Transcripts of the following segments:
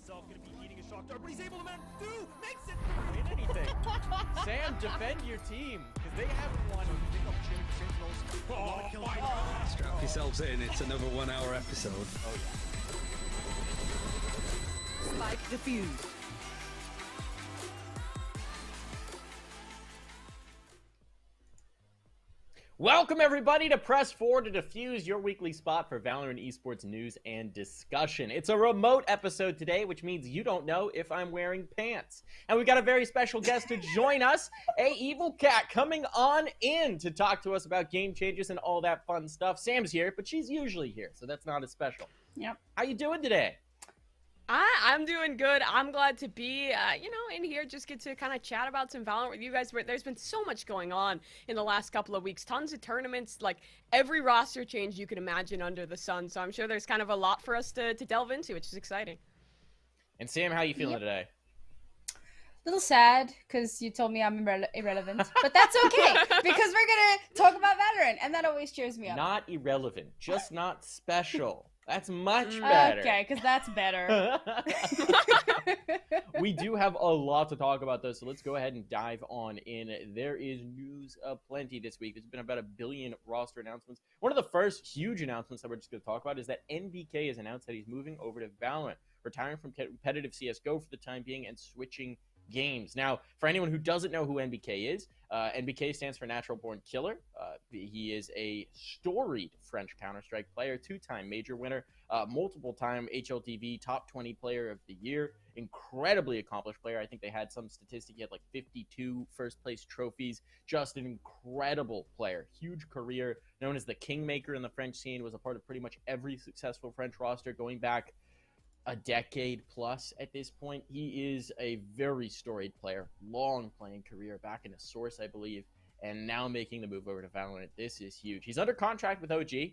himself, gonna be eating a shock dart, but he's able to makes it. Win anything. Sam, defend your team, because they haven't won. Strap yourselves in, it's another 1 hour episode. Oh, yeah. Spike defused. Welcome, everybody, to Press 4 to Defuse, your weekly spot for Valorant esports news and discussion. It's a remote episode today, which means you don't know if I'm wearing pants. And we've got a very special guest to join us, a evil cat coming on in to talk to us about game changes and all that fun stuff. Sam's here, but she's usually here, so that's not as special. Yep. How you doing today? I'm doing good. I'm glad to be, in here, just get to kind of chat about some Valorant with you guys. There's been so much going on in the last couple of weeks. Tons of tournaments, like every roster change you can imagine under the sun. So I'm sure there's kind of a lot for us to delve into, which is exciting. And Sam, how you feeling today? A little sad, because you told me I'm irrelevant. But that's okay, because we're going to talk about Valorant, and that always cheers me up. Not irrelevant, just not special. That's much better. Okay, because that's better. We do have a lot to talk about, though, so let's go ahead and dive on in. There is news aplenty this week. There's been about 1 billion roster announcements. One of the first huge announcements that we're just going to talk about is that NBK has announced that he's moving over to Valorant, retiring from competitive CSGO for the time being and switching games. Now, for anyone who doesn't know who NBK is, NBK stands for Natural Born Killer. He is a storied French Counter-Strike player, 2-time major winner, multiple-time HLTV top 20 player of the year, incredibly accomplished player. I think they had some statistic. He had like 52 first-place trophies. Just an incredible player. Huge career, known as the Kingmaker in the French scene, was a part of pretty much every successful French roster going back a decade plus at this point. He is a very storied player, long playing career, back in a Source, I believe, and now making the move over to Valorant. This is huge. He's under contract with OG.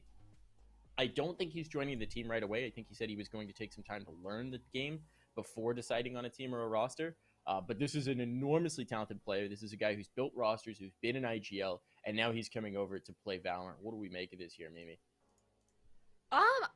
I don't think he's joining the team right away. I think he said he was going to take some time to learn the game before deciding on a team or a roster. But this is an enormously talented player. This is a guy who's built rosters, who's been in IGL, and now he's coming over to play Valorant. What do we make of this here, Mimi?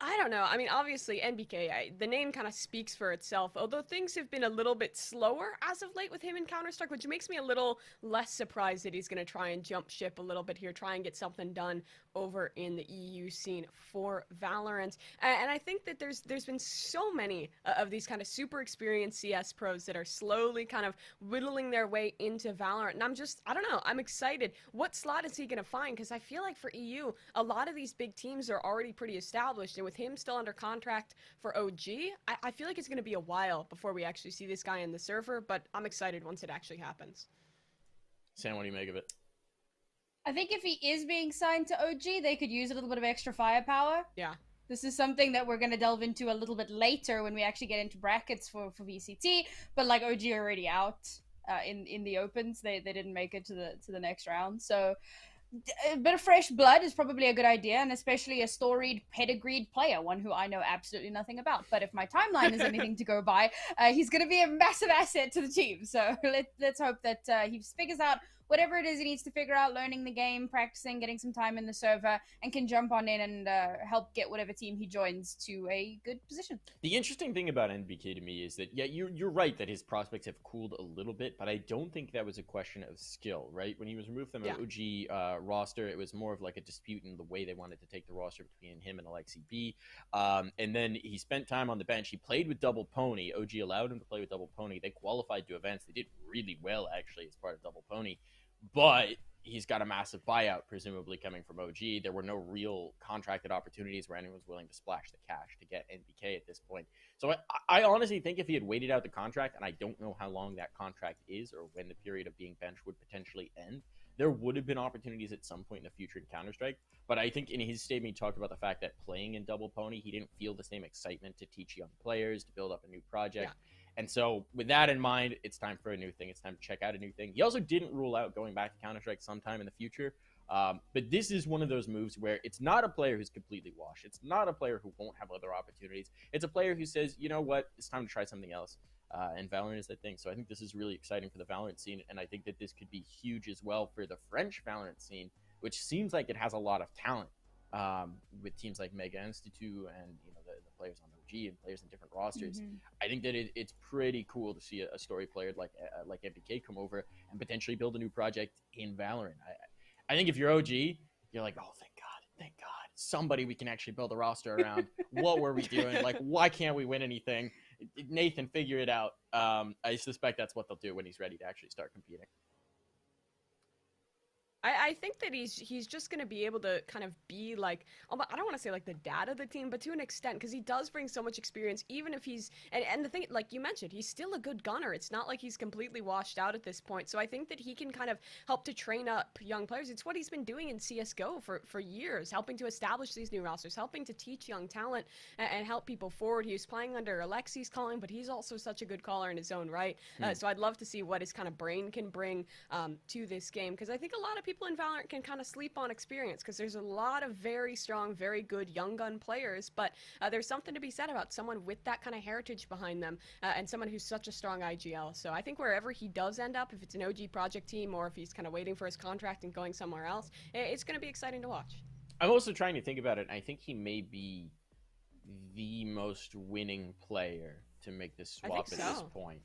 I don't know. I mean, obviously, NBK, the name kind of speaks for itself, although things have been a little bit slower as of late with him in Counter-Strike, which makes me a little less surprised that he's going to try and jump ship a little bit here, try and get something done over in the EU scene for Valorant. And I think that there's been so many of these kind of super experienced CS pros that are slowly kind of whittling their way into Valorant. And I don't know, I'm excited. What slot is he going to find? Because I feel like for EU, a lot of these big teams are already pretty established. And with him still under contract for OG, I feel like it's going to be a while before we actually see this guy in the server, but I'm excited once it actually happens. Sam, what do you make of it? I think if he is being signed to OG, they could use a little bit of extra firepower. Yeah. This is something that we're going to delve into a little bit later when we actually get into brackets for VCT, but like OG already out in the opens. They didn't make it to the next round, so a bit of fresh blood is probably a good idea, and especially a storied, pedigreed player, one who I know absolutely nothing about. But if my timeline is anything to go by, he's going to be a massive asset to the team. So let's hope that he figures out whatever it is he needs to figure out, learning the game, practicing, getting some time in the server, and can jump on in and help get whatever team he joins to a good position. The interesting thing about NBK to me is that, yeah, you're right that his prospects have cooled a little bit, but I don't think that was a question of skill, right? When he was removed from the OG roster, it was more of like a dispute in the way they wanted to take the roster between him and Alexi B. And then he spent time on the bench. He played with Double Pony. OG allowed him to play with Double Pony. They qualified to events. They did really well, actually, as part of Double Pony. But he's got a massive buyout, presumably coming from OG. There were no real contracted opportunities where anyone was willing to splash the cash to get NBK at this point. So I honestly think if he had waited out the contract, and I don't know how long that contract is or when the period of being benched would potentially end, there would have been opportunities at some point in the future in Counter-Strike. But I think in his statement, he talked about the fact that playing in Double Pony, he didn't feel the same excitement to teach young players, to build up a new project. Yeah. And so with that in mind, it's time for a new thing. It's time to check out a new thing. He also didn't rule out going back to Counter-Strike sometime in the future. But this is one of those moves where it's not a player who's completely washed. It's not a player who won't have other opportunities. It's a player who says, you know what, it's time to try something else. And Valorant is that thing. So I think this is really exciting for the Valorant scene. And I think that this could be huge as well for the French Valorant scene, which seems like it has a lot of talent with teams like Mega Institute and the players on OG OG and players in different rosters. I think that it's pretty cool to see a story player like MBK come over and potentially build a new project in Valorant. I think if you're OG, you're like, oh, thank God, somebody we can actually build a roster around. What were we doing? Like, why can't we win anything? Nathan, figure it out. I suspect that's what they'll do when he's ready to actually start competing. I think that he's just going to be able to kind of be like, I don't want to say like the dad of the team, but to an extent, because he does bring so much experience, even if he's, and the thing, like you mentioned, he's still a good gunner. It's not like he's completely washed out at this point. So I think that he can kind of help to train up young players. It's what he's been doing in CSGO for years, helping to establish these new rosters, helping to teach young talent and help people forward. He was playing under Alexi's calling, but he's also such a good caller in his own right. So I'd love to see what his kind of brain can bring to this game, because I think a lot of people in Valorant can kind of sleep on experience, because there's a lot of very strong, very good young gun players, but there's something to be said about someone with that kind of heritage behind them and someone who's such a strong IGL. So I think wherever he does end up, if it's an OG project team or if he's kind of waiting for his contract and going somewhere else, it's going to be exciting to watch. I'm also trying to think about it, and I think he may be the most winning player to make this swap at this point.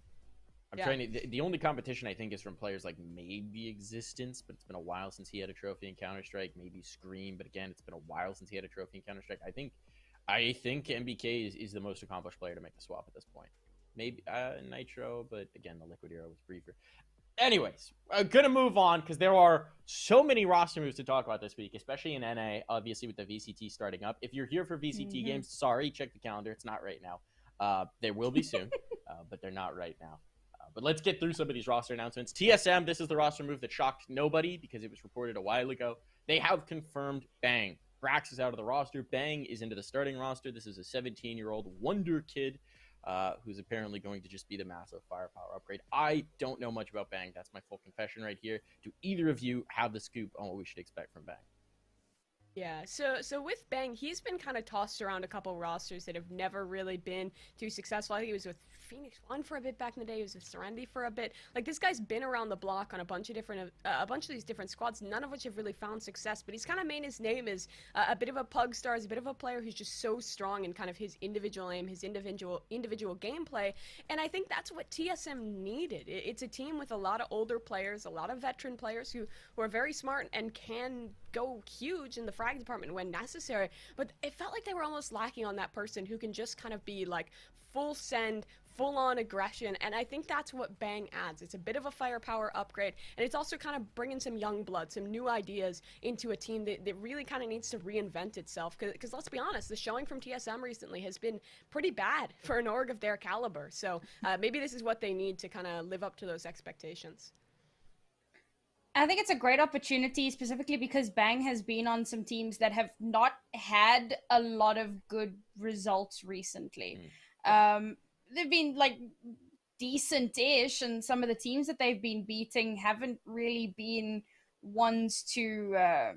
I'm trying to, the only competition I think is from players like maybe Existence, but it's been a while since he had a trophy in Counter-Strike. Maybe Scream, but again, it's been a while since he had a trophy in Counter-Strike. I think MBK is the most accomplished player to make the swap at this point. Maybe Nitro, but again, the Liquid era was briefer. Anyways, I'm gonna move on because there are so many roster moves to talk about this week, especially in NA, obviously with the VCT starting up. If you're here for VCT games, sorry, check the calendar. It's not right now. They will be soon, but they're not right now. But let's get through some of these roster announcements. TSM, this is the roster move that shocked nobody because it was reported a while ago. They have confirmed Bang. Brax is out of the roster. Bang is into the starting roster. This is a 17-year-old wonder kid who's apparently going to just be the massive firepower upgrade. I don't know much about Bang. That's my full confession right here. Do either of you have the scoop on what we should expect from Bang? Yeah, so with Bang, he's been kind of tossed around a couple rosters that have never really been too successful. I think he was with Phoenix One for a bit back in the day. He was with Serenity for a bit. Like, this guy's been around the block on a bunch of these different squads, none of which have really found success. But he's kind of made his name as a bit of a pug star, as a bit of a player who's just so strong in kind of his individual aim, his individual gameplay. And I think that's what TSM needed. It's a team with a lot of older players, a lot of veteran players who are very smart and can go huge in the frag department when necessary, but it felt like they were almost lacking on that person who can just kind of be like full send, full on aggression, and I think that's what Bang adds. It's a bit of a firepower upgrade, and it's also kind of bringing some young blood, some new ideas into a team that really kind of needs to reinvent itself, because let's be honest, the showing from TSM recently has been pretty bad for an org of their caliber, so maybe this is what they need to kind of live up to those expectations. I think it's a great opportunity, specifically because Bang has been on some teams that have not had a lot of good results recently. They've been like decent-ish, and some of the teams that they've been beating haven't really been ones to, I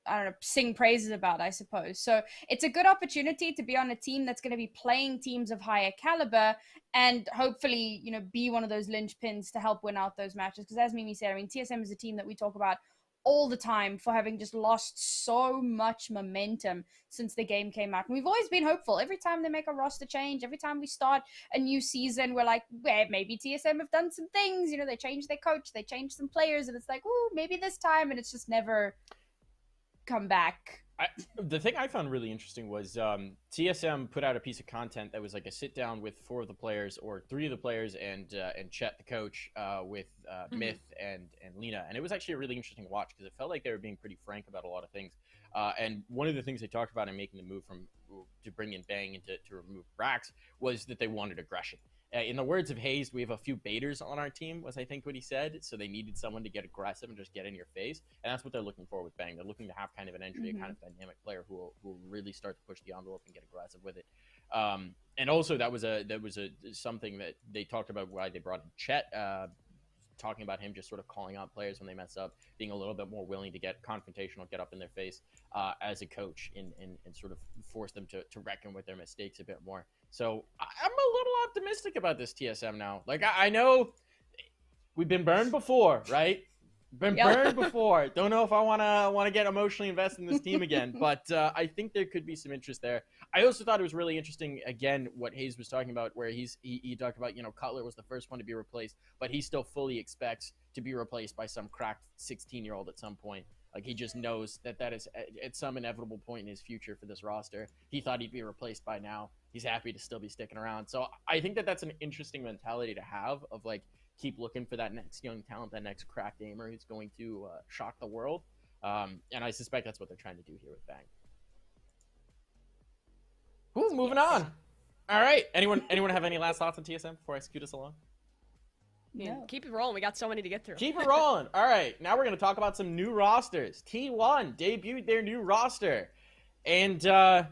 don't know, sing praises about, I suppose. So it's a good opportunity to be on a team that's going to be playing teams of higher caliber and hopefully, you know, be one of those linchpins to help win out those matches. Because as Mimi said, I mean, TSM is a team that we talk about all the time for having just lost so much momentum since the game came out. And we've always been hopeful. Every time they make a roster change, every time we start a new season, we're like, well, maybe TSM have done some things. You know, they changed their coach, they changed some players, and it's like, ooh, maybe this time. And it's just never come back. The thing I found really interesting was TSM put out a piece of content that was like a sit down with 4 of the players or 3 of the players and Chet the coach with Myth and Lena, and it was actually a really interesting watch because it felt like they were being pretty frank about a lot of things. And one of the things they talked about in making the move to bring in Bang and to remove Brax was that they wanted aggression. In the words of Hayes, we have a few baiters on our team, was I think what he said. So they needed someone to get aggressive and just get in your face. And that's what they're looking for with Bang. They're looking to have kind of an entry, a kind of dynamic player who will really start to push the envelope and get aggressive with it. And also that was something that they talked about why they brought in Chet, talking about him just sort of calling out players when they mess up, being a little bit more willing to get confrontational, get up in their face as a coach and sort of force them to reckon with their mistakes a bit more. So I'm a little optimistic about this TSM now. Like, I know we've been burned before, right? Been burned before. Don't know if I wanna get emotionally invested in this team again, but I think there could be some interest there. I also thought it was really interesting, again, what Hayes was talking about, where he talked about, Cutler was the first one to be replaced, but he still fully expects to be replaced by some cracked 16-year-old at some point. Like, he just knows that is at some inevitable point in his future for this roster. He thought he'd be replaced by now. He's happy to still be sticking around. So I think that's an interesting mentality to have, of like, keep looking for that next young talent, that next cracked gamer who's going to shock the world. And I suspect that's what they're trying to do here with Bang. Ooh, moving on. All right. Anyone have any last thoughts on TSM before I scoot us along? No. Keep it rolling. We got so many to get through. Keep it rolling. All right. Now we're going to talk about some new rosters. T1 debuted their new roster. And I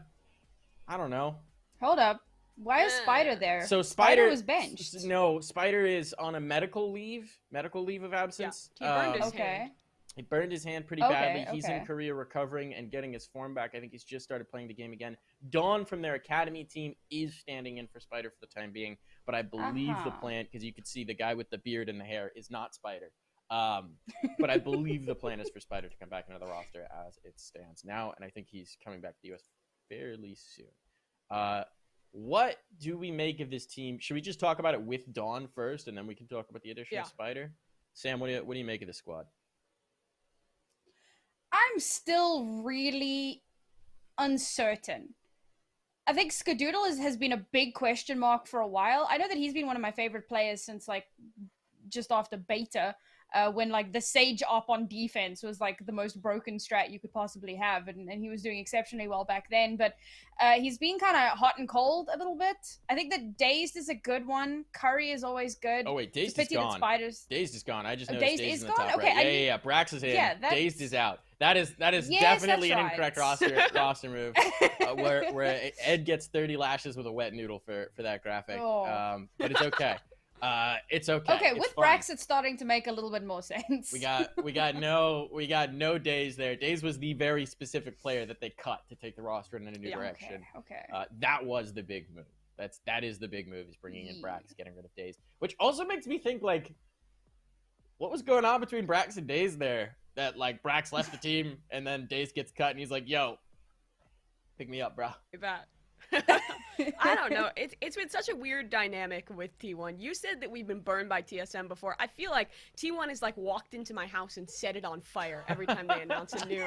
don't know. Hold up. Why is Spider there? So Spider was benched. No, Spider is on a medical leave of absence. Yeah, he burned his hand. He burned his hand pretty badly. He's in Korea recovering and getting his form back. I think he's just started playing the game again. Dawn from their academy team is standing in for Spider for the time being, but I believe the plan, because you could see the guy with the beard and the hair is not Spider. But I believe the plan is for Spider to come back into the roster as it stands now, and I think he's coming back to the US fairly soon. What do we make of this team? Should we just talk about it with Dawn first, and then we can talk about the addition of Spider? Sam, what do you make of this squad? I'm still really uncertain. I think Skadoodle has been a big question mark for a while. I know that he's been one of my favorite players since like just after beta, when like the Sage op on defense was like the most broken strat you could possibly have, and he was doing exceptionally well back then. But he's been kind of hot and cold a little bit. I think that Dazed is a good one. Curry is always good. Oh wait, Dazed is gone. Dazed is gone. I just noticed Dazed is in the top okay, right. Yeah. Brax is in. Yeah, Dazed is out. That is definitely an incorrect roster move. Where Ed gets 30 lashes with a wet noodle for that graphic. But it's okay. It's okay. Okay, with Brax, it's starting to make a little bit more sense. We got no Daze there. Daze was the very specific player that they cut to take the roster in a new direction. Okay. That was the big move. That is the big move. Is bringing in Brax, getting rid of Daze, which also makes me think like, what was going on between Brax and Daze there? That like Brax left the team and then Daze gets cut and he's like, "Yo, pick me up, bro." I don't know. It's been such a weird dynamic with T1. You said that we've been burned by TSM before. I feel like T1 has like walked into my house and set it on fire every time they announce a new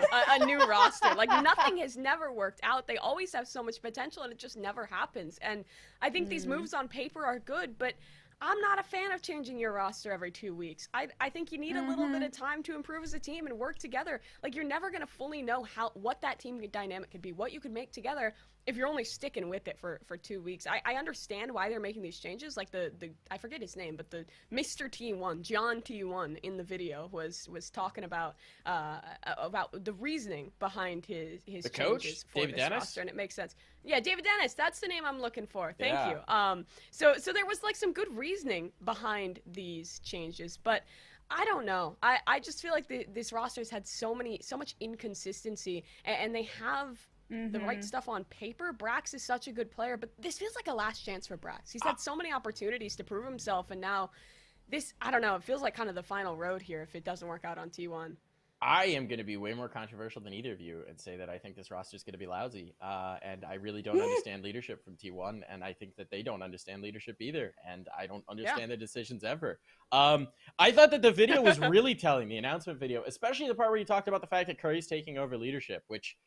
roster. Like nothing has never worked out. They always have so much potential and it just never happens. And I think these moves on paper are good, but I'm not a fan of changing your roster every 2 weeks. I think you need a little bit of time to improve as a team and work together. Like you're never gonna fully know what that team dynamic could be, what you could make together if you're only sticking with it for 2 weeks. I understand why they're making these changes. Like the I forget his name, but the Mr. T1, John T1 in the video was talking about the reasoning behind his the changes coach, for David this Dennis? roster, and it makes sense. Yeah, David Dennis, that's the name I'm looking for. Thank you. So there was like some good reasoning behind these changes, but I don't know. I just feel like this roster's had so much inconsistency, and they have the right stuff on paper. Brax is such a good player, but this feels like a last chance for Brax. He's had so many opportunities to prove himself, and now this, I don't know, it feels like kind of the final road here if it doesn't work out on T1. I am going to be way more controversial than either of you and say that I think this roster is going to be lousy. And I really don't understand leadership from T1. And I think that they don't understand leadership either. And I don't understand their decisions ever. I thought that the video was really telling, the announcement video, especially the part where you talked about the fact that Curry's taking over leadership, which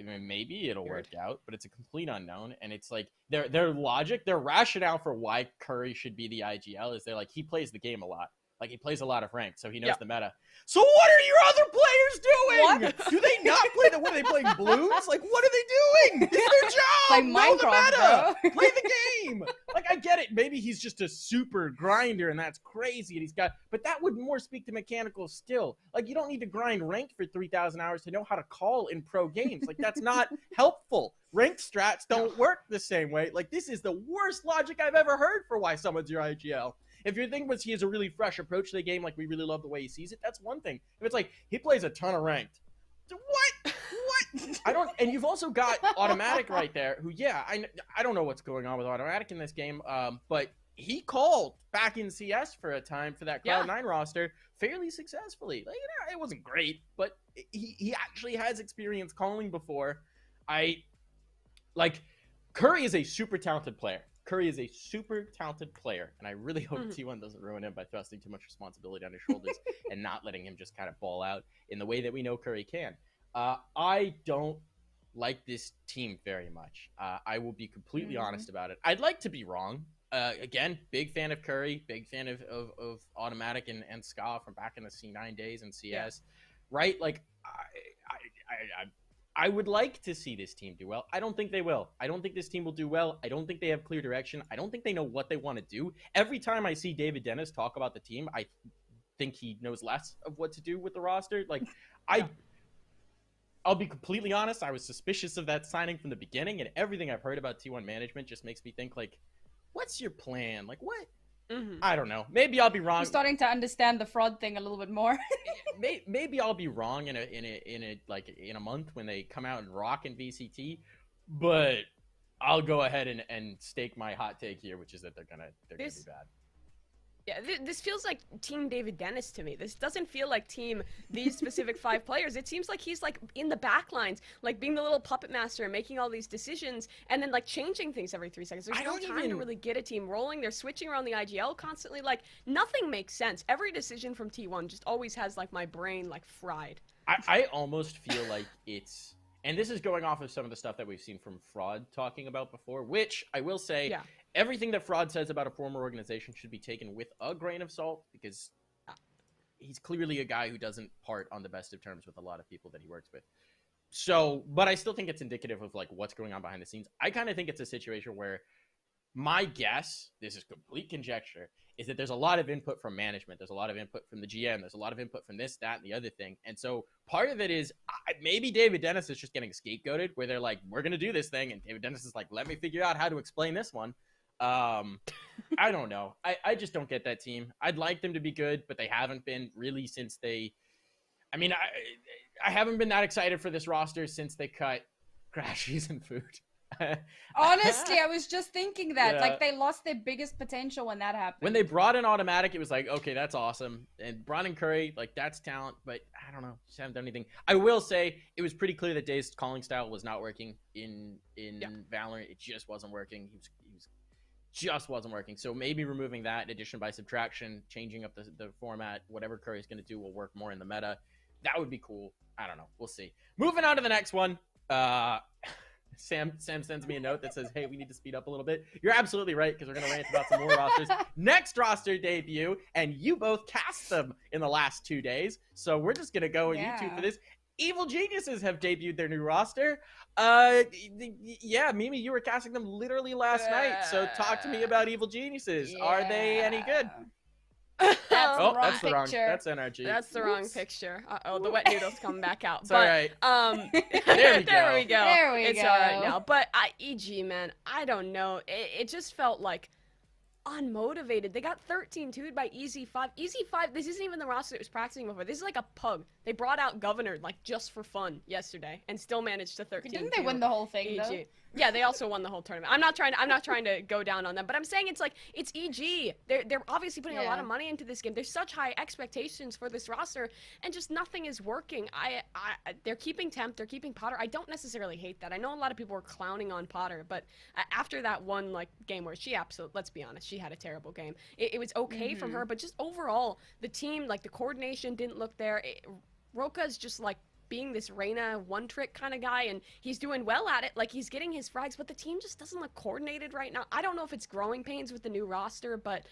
I mean, maybe it'll work out, but it's a complete unknown. And it's like their logic, their rationale for why Curry should be the IGL is they're like, he plays the game a lot. Like, he plays a lot of ranked, so he knows the meta. So what are your other players doing? What? Do they not play what are they playing Blues? Like, what are they doing? It's their job. Like know the Minecraft, meta. Play the game. Like, I get it. Maybe he's just a super grinder, and that's crazy. And but that would more speak to mechanical skill. Like, you don't need to grind ranked for 3,000 hours to know how to call in pro games. Like, that's not helpful. Ranked strats don't work the same way. Like, this is the worst logic I've ever heard for why someone's your IGL. If your thing was he has a really fresh approach to the game, like we really love the way he sees it, that's one thing. If it's like he plays a ton of ranked, what? I don't. And you've also got Automatic right there, who I don't know what's going on with Automatic in this game, but he called back in CS for a time for that Cloud9 roster fairly successfully. Like, it wasn't great, but he actually has experience calling before. Curry is a super talented player. And I really hope T1 doesn't ruin him by thrusting too much responsibility on his shoulders and not letting him just kind of ball out in the way that we know Curry can. I don't like this team very much. I will be completely honest about it. I'd like to be wrong. Again, big fan of Curry, big fan of Automatic and Ska from back in the C9 days and CS, right? Like, I would like to see this team do well. I don't think they will. I don't think this team will do well. I don't think they have clear direction. I don't think they know what they want to do. Every time I see David Dennis talk about the team, I think he knows less of what to do with the roster. Like, I'll be completely honest. I was suspicious of that signing from the beginning, and everything I've heard about T1 management just makes me think, like, what's your plan? Like, what? I don't know. Maybe I'll be wrong. I'm starting to understand the fraud thing a little bit more. Maybe I'll be wrong in a month when they come out and rock in VCT, but I'll go ahead and stake my hot take here, which is that they're gonna be bad. Yeah, this feels like Team David Dennis to me. This doesn't feel like Team these specific 5 players. It seems like he's like in the back lines, like being the little puppet master and making all these decisions and then like changing things every 3 seconds. There's no time to really get a team rolling. They're switching around the IGL constantly. Like, nothing makes sense. Every decision from T1 just always has like my brain like fried. I almost feel like it's, and this is going off of some of the stuff that we've seen from Fraud talking about before, which I will say, everything that Fraud says about a former organization should be taken with a grain of salt, because he's clearly a guy who doesn't part on the best of terms with a lot of people that he works with. So, but I still think it's indicative of like what's going on behind the scenes. I kind of think it's a situation where my guess, this is complete conjecture, is that there's a lot of input from management. There's a lot of input from the GM. There's a lot of input from this, that, and the other thing. And so part of it is maybe David Dennis is just getting scapegoated, where they're like, we're going to do this thing. And David Dennis is like, let me figure out how to explain this one. I don't know. I just don't get that team. I'd like them to be good, but they haven't been really since they, I mean, I haven't been that excited for this roster since they cut Crashies and Food. Honestly, I was just thinking that. Like, they lost their biggest potential when that happened. When they brought in Automatic, it was like, okay, that's awesome. And brought in Curry, like, that's talent, but I don't know. Just haven't done anything. I will say, it was pretty clear that Day's calling style was not working in Valorant. It just wasn't working. He just wasn't working. So maybe removing that, addition by subtraction, changing up the format, whatever Curry's going to do will work more in the meta. That would be cool. I don't know. We'll see. Moving on to the next one. Sam sends me a note that says, hey, we need to speed up a little bit. You're absolutely right, because we're going to rant about some more rosters. Next roster debut, and you both cast them in the last 2 days. So we're just going to go with you two for this. Evil Geniuses have debuted their new roster. Yeah, Mimi, you were casting them literally last night. So talk to me about Evil Geniuses. Are they any good? That's that's the wrong. picture. That's NRG. That's the wrong picture. Uh-oh, the wet noodle's coming back out. It's all right. There we go. There we it's go. all right now. But EG, man, I don't know. It just felt like unmotivated. They got 13-2'd by EZ5. EZ5, this isn't even the roster that was practicing before. This is like a pug. They brought out Governor like just for fun yesterday and still managed to 13-2. Didn't they win the whole thing, EG. though? Yeah, they also won the whole tournament. I'm not trying to go down on them, but I'm saying it's like, it's EG. They're obviously putting a lot of money into this game. There's such high expectations for this roster, and just nothing is working. They're keeping Temp, they're keeping Potter. I don't necessarily hate that. I know a lot of people were clowning on Potter, but after that one like game where she let's be honest, she had a terrible game. It was okay from her, but just overall, the team, like the coordination didn't look there. Roka's just like being this Reyna one-trick kind of guy, and he's doing well at it. Like, he's getting his frags, but the team just doesn't look coordinated right now. I don't know if it's growing pains with the new roster, but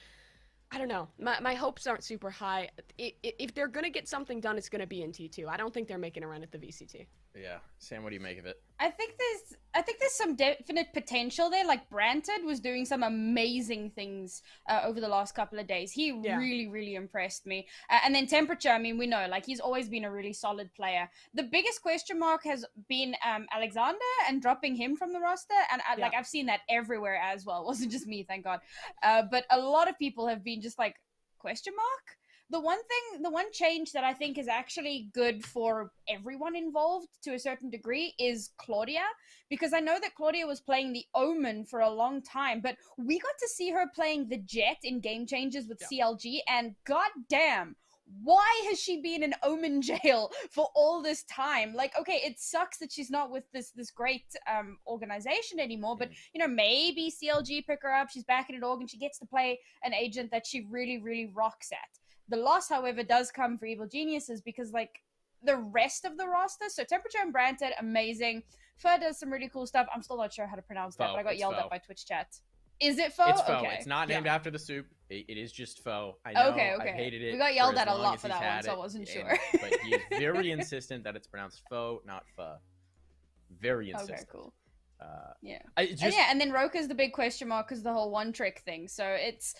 I don't know. My hopes aren't super high. If they're going to get something done, it's going to be in T2. I don't think they're making a run at the VCT. Yeah. Sam, what do you make of it? I think there's some definite potential there. Like, Branted was doing some amazing things over the last couple of days. He really impressed me. And then Temperature, I mean, we know, like, he's always been a really solid player. The biggest question mark has been Alexander and dropping him from the roster. And like, I've seen that everywhere as well. It wasn't just me, thank God. But a lot of people have been just like, question mark? The one change that I think is actually good for everyone involved to a certain degree is Claudia, because I know that Claudia was playing the Omen for a long time, but we got to see her playing the Jet in Game Changers with CLG, and goddamn, why has she been in Omen jail for all this time? Like, okay, it sucks that she's not with this great organization anymore, but you know, maybe CLG pick her up, she's back in an org and she gets to play an agent that she really, really rocks at. The loss, however, does come for Evil Geniuses because, like, the rest of the roster, so Temperature and Branted, amazing. Fer does some really cool stuff. I'm still not sure how to pronounce that, but I got yelled at by Twitch chat. Is it Foe? It's Foe. Okay. It's not named after the soup. It is just Foe. I know. Okay. I've hated it. We got yelled for at as a long lot as for he's that one, had so I it, wasn't and- sure. But he is very insistent that it's pronounced Foe, not Pho. Very insistent. Okay, cool. Yeah. And then Roka's the big question mark because the whole one trick thing. So it's,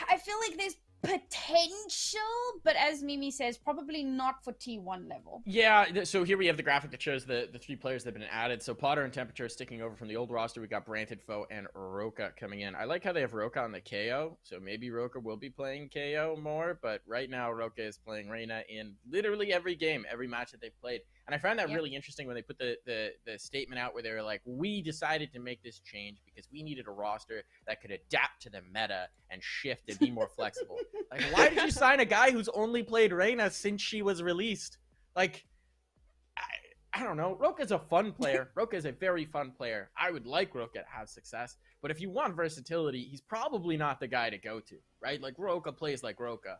I feel like there's potential, but as Mimi says, probably not for T1 level. Yeah, so here we have the graphic that shows the three players that have been added. So Potter and Temperature sticking over from the old roster. We got Branted, Foe, and Roka coming in. I like how they have Roka on the KO, so maybe Roka will be playing KO more, but right now Roka is playing Reyna in literally every game, every match that they've played. And I found that really interesting when they put the statement out where they were like, we decided to make this change because we needed a roster that could adapt to the meta and shift and be more flexible. Like, why did you sign a guy who's only played Reyna since she was released? Like, I don't know. Roka's a fun player. Roka is a very fun player. I would like Roka to have success. But if you want versatility, he's probably not the guy to go to, right? Like, Roka plays like Roka.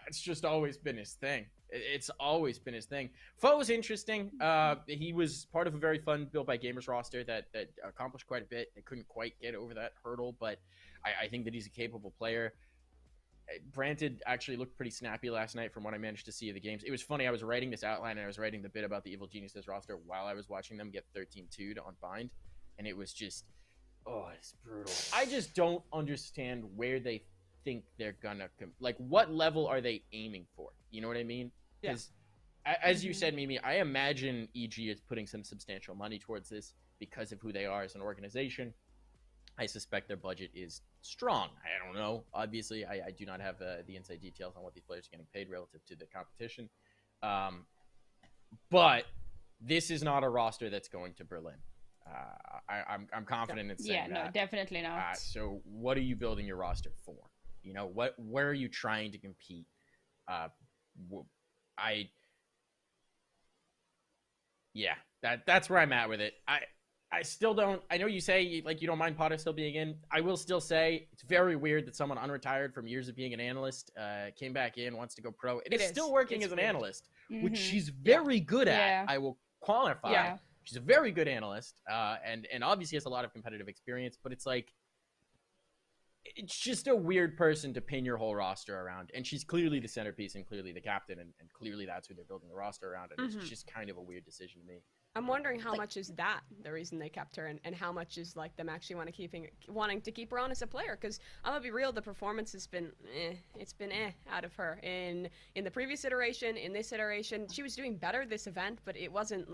It's just always been his thing. It's always been his thing. Foe's interesting. He was part of a very fun Built by Gamers roster that accomplished quite a bit. They couldn't quite get over that hurdle, but I think that he's a capable player. Branted actually looked pretty snappy last night from what I managed to see of the games. It was funny. I was writing this outline and I was writing the bit about the Evil Geniuses roster while I was watching them get 13-2 to Unbind, and it was just, it's brutal. I just don't understand where they think they're gonna like what level are they aiming for, you know what I mean? Because as you said, Mimi, I imagine EG is putting some substantial money towards this because of who they are as an organization. I suspect their budget is strong. I don't know, obviously I do not have the inside details on what these players are getting paid relative to the competition, but this is not a roster that's going to Berlin. I'm confident in saying that. No, definitely not. So what are you building your roster for? You know, where are you trying to compete? That's where I'm at with it. I still don't, I know you say like you don't mind Potter still being in. I will still say it's very weird that someone unretired from years of being an analyst came back in, wants to go pro. It is still working as an analyst, which she's very good at. I will qualify. She's a very good analyst, and obviously has a lot of competitive experience, but it's like, it's just a weird person to pin your whole roster around. And she's clearly the centerpiece and clearly the captain, and clearly that's who they're building the roster around. And it's just kind of a weird decision to me. I'm wondering how much is that the reason they kept her, and how much is like them actually wanting to keep her on as a player. Because I'm gonna be real, the performance has been it's been out of her in the previous iteration. In this iteration, she was doing better this event, but it wasn't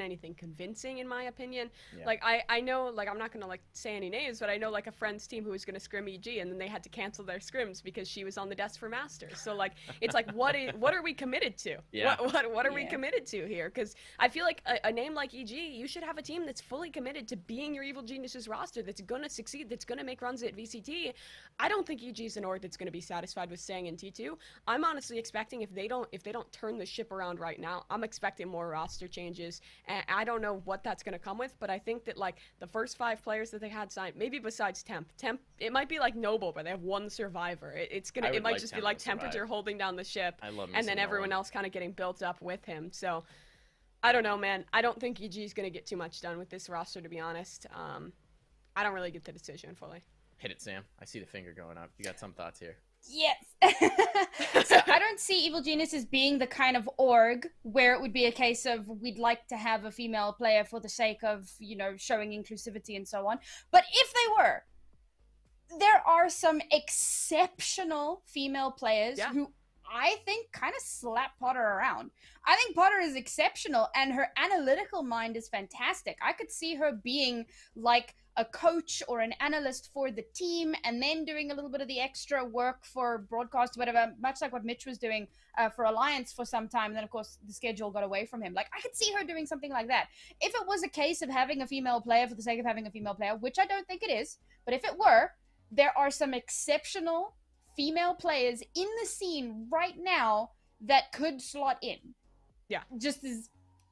anything convincing in my opinion. Like I know, like I'm not gonna like say any names, but I know like a friend's team who was gonna scrim EG, and then they had to cancel their scrims because she was on the desk for Masters. So like it's like what are we committed to? What are we committed to here? Because I feel like a name like EG, you should have a team that's fully committed to being your Evil Geniuses roster, that's gonna succeed, that's gonna make runs at VCT. I don't think EG is an org that's gonna be satisfied with staying in T2. I'm honestly expecting if they don't turn the ship around right now, I'm expecting more roster changes, and I don't know what that's gonna come with, but I think that like the first 5 players that they had signed, maybe besides Temp, it might be like Noble, but they have one survivor. It might just be like Temperature holding down the ship, and then everyone else kind of getting built up with him. So I don't know, man. I don't think EG is going to get too much done with this roster, to be honest. I don't really get the decision fully. Hit it, Sam. I see the finger going up. You got some thoughts here. Yes. So I don't see Evil Geniuses being the kind of org where it would be a case of we'd like to have a female player for the sake of, you know, showing inclusivity and so on. But if they were, there are some exceptional female players who I think kind of slap Potter around. I think Potter is exceptional and her analytical mind is fantastic. I could see her being like a coach or an analyst for the team and then doing a little bit of the extra work for broadcast, whatever, much like what Mitch was doing for Alliance for some time. And then, of course, the schedule got away from him. Like, I could see her doing something like that. If it was a case of having a female player for the sake of having a female player, which I don't think it is, but if it were, there are some exceptional female players in the scene right now that could slot in. Yeah. Just as,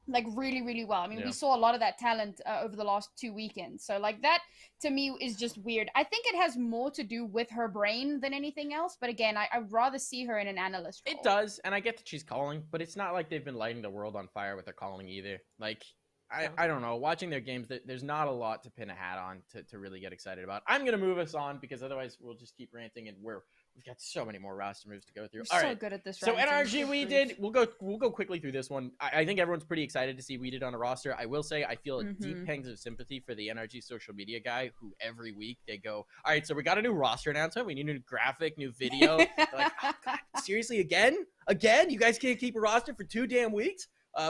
like, really, really well. I mean, Yeah. we saw a lot of that talent over the last 2 weekends. So, like, that, to me, is just weird. I think it has more to do with her brain than anything else. But again, I'd rather see her in an analyst role. It does, and I get that she's calling, but it's not like they've been lighting the world on fire with their calling either. Like, I don't know. Watching their games, there's not a lot to pin a hat on to really get excited about. I'm going to move us on because otherwise we'll just keep ranting, and we've got so many more roster moves to go through. We're All so right. good at this. So ranking. NRG we'll go quickly through this one. I think everyone's pretty excited to see Weeded on a roster. I will say I feel deep pangs of sympathy for the NRG social media guy who every week they go, all right, so we got a new roster announcement. We need a new graphic, new video. They're like, oh, God, seriously, again? You guys can't keep a roster for 2 damn weeks?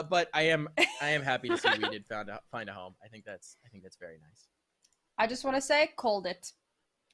But I am happy to see Weeded find a home. I think that's very nice. I just want to say, called it.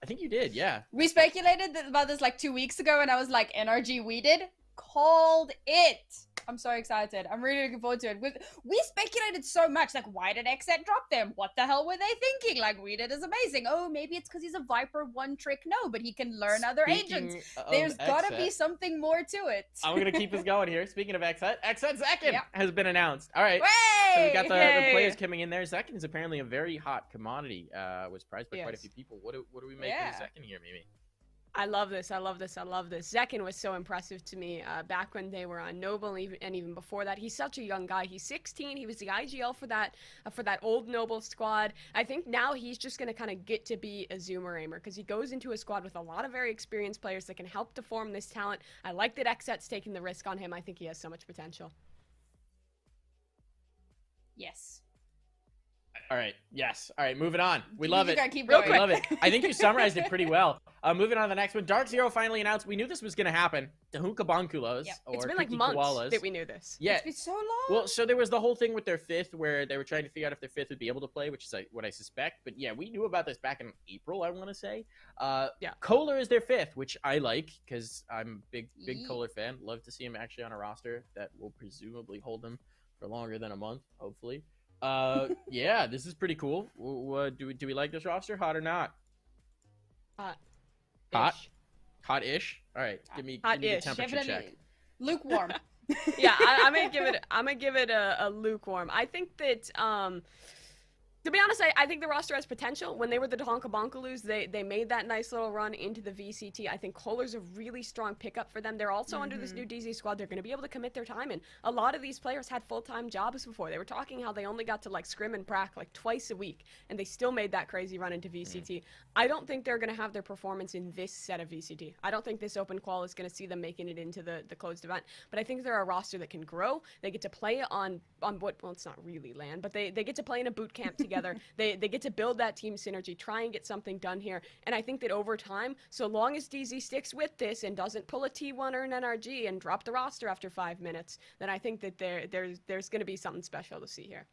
I think you did, yeah. We speculated about this like 2 weeks ago, and I was like, NRG Weeded called it. I'm so excited. I'm really looking forward to it. We speculated so much, like, why did XZ drop them? What the hell were they thinking? Like, Weeded is amazing. Oh, maybe it's because he's a Viper one trick. No, but he can learn other agents. There's gotta be something more to it. I'm gonna keep this going here. Speaking of XZ Zekin has been announced. All right. Way! So we got the players coming in there. Zekin is apparently a very hot commodity. Was prized by quite a few people. What do we make of Zekin here, Mimi? I love this. Zekin was so impressive to me back when they were on Noble, and even before that. He's such a young guy. He's 16. He was the IGL for that old Noble squad. I think now he's just going to kind of get to be a zoomer aimer because he goes into a squad with a lot of very experienced players that can help to form this talent. I like that XZ's taking the risk on him. I think he has so much potential. Yes. All right. Yes. All right. Moving on. We love it. Keep We love it. I think you summarized it pretty well. Moving on to the next one. Dark Zero finally announced. We knew this was going to happen. The Hunkabonkulos. Yep. Or It's been like Kiki months Koalas. that we knew this. Yeah. It's been so long. Well, so there was the whole thing with their 5th where they were trying to figure out if their 5th would be able to play, which is what I suspect. But yeah, we knew about this back in April, I want to say. Kohler is their 5th, which I like because I'm a big Kohler fan. Love to see him actually on a roster that will presumably hold him for longer than a month, hopefully. Yeah, this is pretty cool. Do we like this roster? Hot or not? Hot? Hot-ish? All right, give me the temperature check. Lukewarm. Yeah, I'm gonna give it a lukewarm. I think that to be honest, I think the roster has potential. When they were the Honkabonkalus, they made that nice little run into the VCT. I think Kohler's a really strong pickup for them. They're also under this new DZ squad. They're going to be able to commit their time in. A lot of these players had full-time jobs before. They were talking how they only got to like scrim and prac like twice a week, and they still made that crazy run into VCT. I don't think they're going to have their performance in this set of VCT. I don't think this open qual is going to see them making it into the closed event, but I think they're a roster that can grow. They get to play on what, well, it's not really LAN, but they get to play in a boot camp together. They get to build that team synergy, try and get something done here. And I think that over time, so long as DZ sticks with this and doesn't pull a T1 or an NRG and drop the roster after 5 minutes, then I think that there's going to be something special to see here.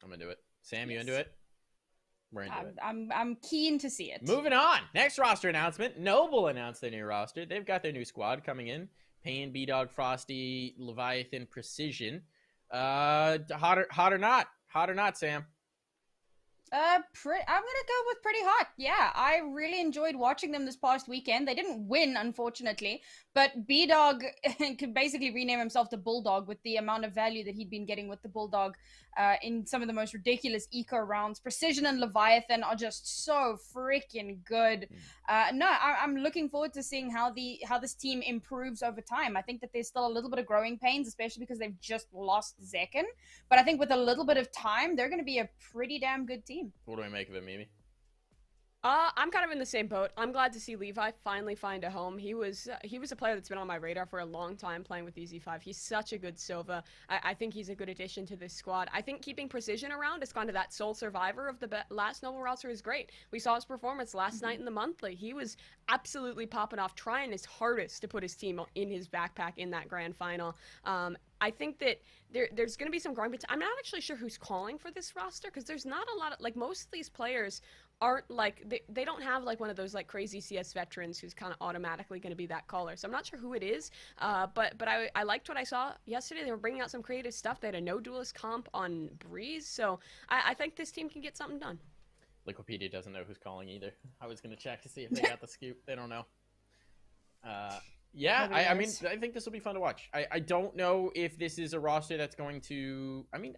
I'm into it. Sam, you into it? We're into it. I'm keen to see it. Moving on. Next roster announcement. Noble announced their new roster. They've got their new squad coming in. Pain, B-Dog, Frosty, Leviathan, Precision. Hot or not? Hot or not, Sam? I'm gonna go with pretty hot. Yeah, I really enjoyed watching them this past weekend. They didn't win, unfortunately, but B-Dog could basically rename himself to Bulldog with the amount of value that he'd been getting with the Bulldog in some of the most ridiculous eco rounds. Precision and Leviathan are just so freaking good. I'm looking forward to seeing how this team improves over time. I think that there's still a little bit of growing pains, especially because they've just lost Zekin. But I think with a little bit of time, they're going to be a pretty damn good team. What do I make of it, Mimi? I'm kind of in the same boat. I'm glad to see Levi finally find a home. He was a player that's been on my radar for a long time playing with EZ5. He's such a good Sova. I think he's a good addition to this squad. I think keeping Precision around as kind of that sole survivor of the last Noble roster is great. We saw his performance last night in the monthly. He was absolutely popping off, trying his hardest to put his team in his backpack in that grand final. I think that there's going to be some growing pains. I'm not actually sure who's calling for this roster because there's not a lot of, like, most of these players aren't like, they don't have like one of those like crazy CS veterans who's kind of automatically going to be that caller. So I'm not sure who it is, but I liked what I saw yesterday. They were bringing out some creative stuff. They had a no duelist comp on Breeze, so I think this team can get something done. Liquipedia doesn't know who's calling either. I was going to check to see if they got the scoop. They don't know. Yeah, Nobody I mean, knows. I think this will be fun to watch. I don't know if this is a roster that's going to. I mean,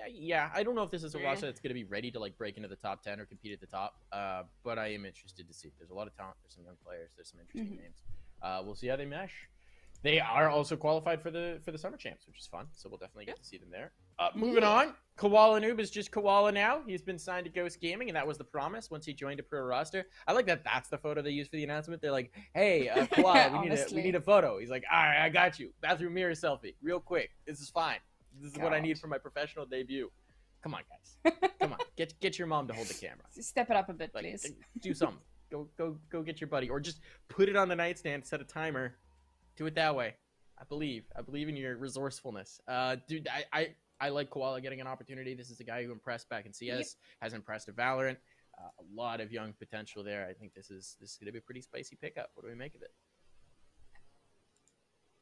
yeah, I don't know if this is a roster that's going to be ready to like break into the top 10 or compete at the top. But I am interested to see. There's a lot of talent. There's some young players. There's some interesting names. We'll see how they mesh. They are also qualified for the summer champs, which is fun. So we'll definitely get to see them there. Moving on, Koala Noob is just Koala now. He's been signed to Ghost Gaming, and that was the promise once he joined a pro roster. I like that. That's the photo they used for the announcement. They're like, "Hey, Koala, we need a photo." He's like, "All right, I got you. Bathroom mirror selfie, real quick. This is fine. This is what I need for my professional debut." Come on, guys. Come on, get your mom to hold the camera. Step it up a bit, Like, please. do something. Go get your buddy, or just put it on the nightstand. Set a timer. Do it that way. I believe in your resourcefulness. Dude, I like Koala getting an opportunity. This is a guy who impressed back in CS, has impressed at Valorant. A lot of young potential there. I think this is going to be a pretty spicy pickup. What do we make of it?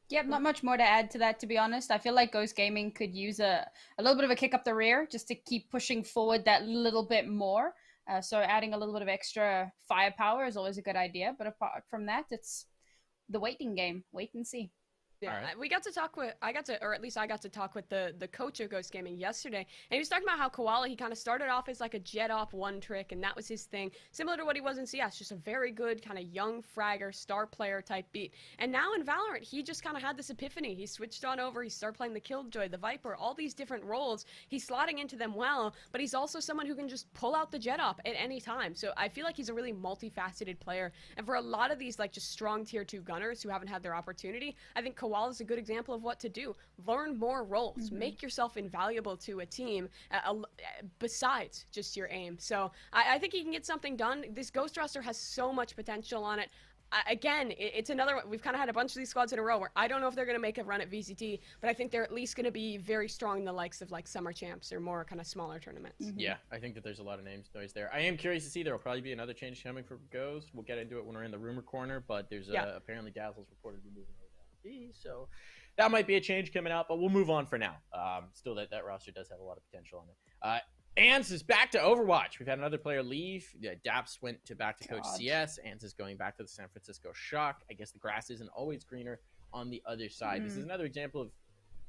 Yep, not much more to add to that, to be honest. I feel like Ghost Gaming could use a little bit of a kick up the rear just to keep pushing forward that little bit more. So adding a little bit of extra firepower is always a good idea. But apart from that, it's the waiting game. Wait and see. Yeah, Alright. we got to talk with, I got to talk with the coach of Ghost Gaming yesterday, and he was talking about how Koala, he kind of started off as like a jet op one trick, and that was his thing, similar to what he was in CS, just a very good kind of young fragger, star player type beat. And now in Valorant, he just kind of had this epiphany. He switched on over, he started playing the Killjoy, the Viper, all these different roles. He's slotting into them well, but he's also someone who can just pull out the jet op at any time. So I feel like he's a really multifaceted player, and for a lot of these like just strong tier 2 gunners who haven't had their opportunity, I think Koala is a good example of what to do. Learn more roles. Make yourself invaluable to a team besides just your aim. So I think he can get something done. This Ghost roster has so much potential on it. Again, it's another one. We've kind of had a bunch of these squads in a row where I don't know if they're going to make a run at VCT, but I think they're at least going to be very strong in the likes of like summer champs or more kind of smaller tournaments. Yeah, I think that there's a lot of noise there. I am curious to see. There will probably be another change coming for Ghost. We'll get into it when we're in the rumor corner, but there's apparently Dazzle's reported to be moving over to LP, so that might be a change coming out, but we'll move on for now. Still, that roster does have a lot of potential on it. Ans is back to Overwatch. We've had another player leave. Yeah, Daps went back to coach CS. Ans is going back to the San Francisco Shock. I guess the grass isn't always greener on the other side. This is another example of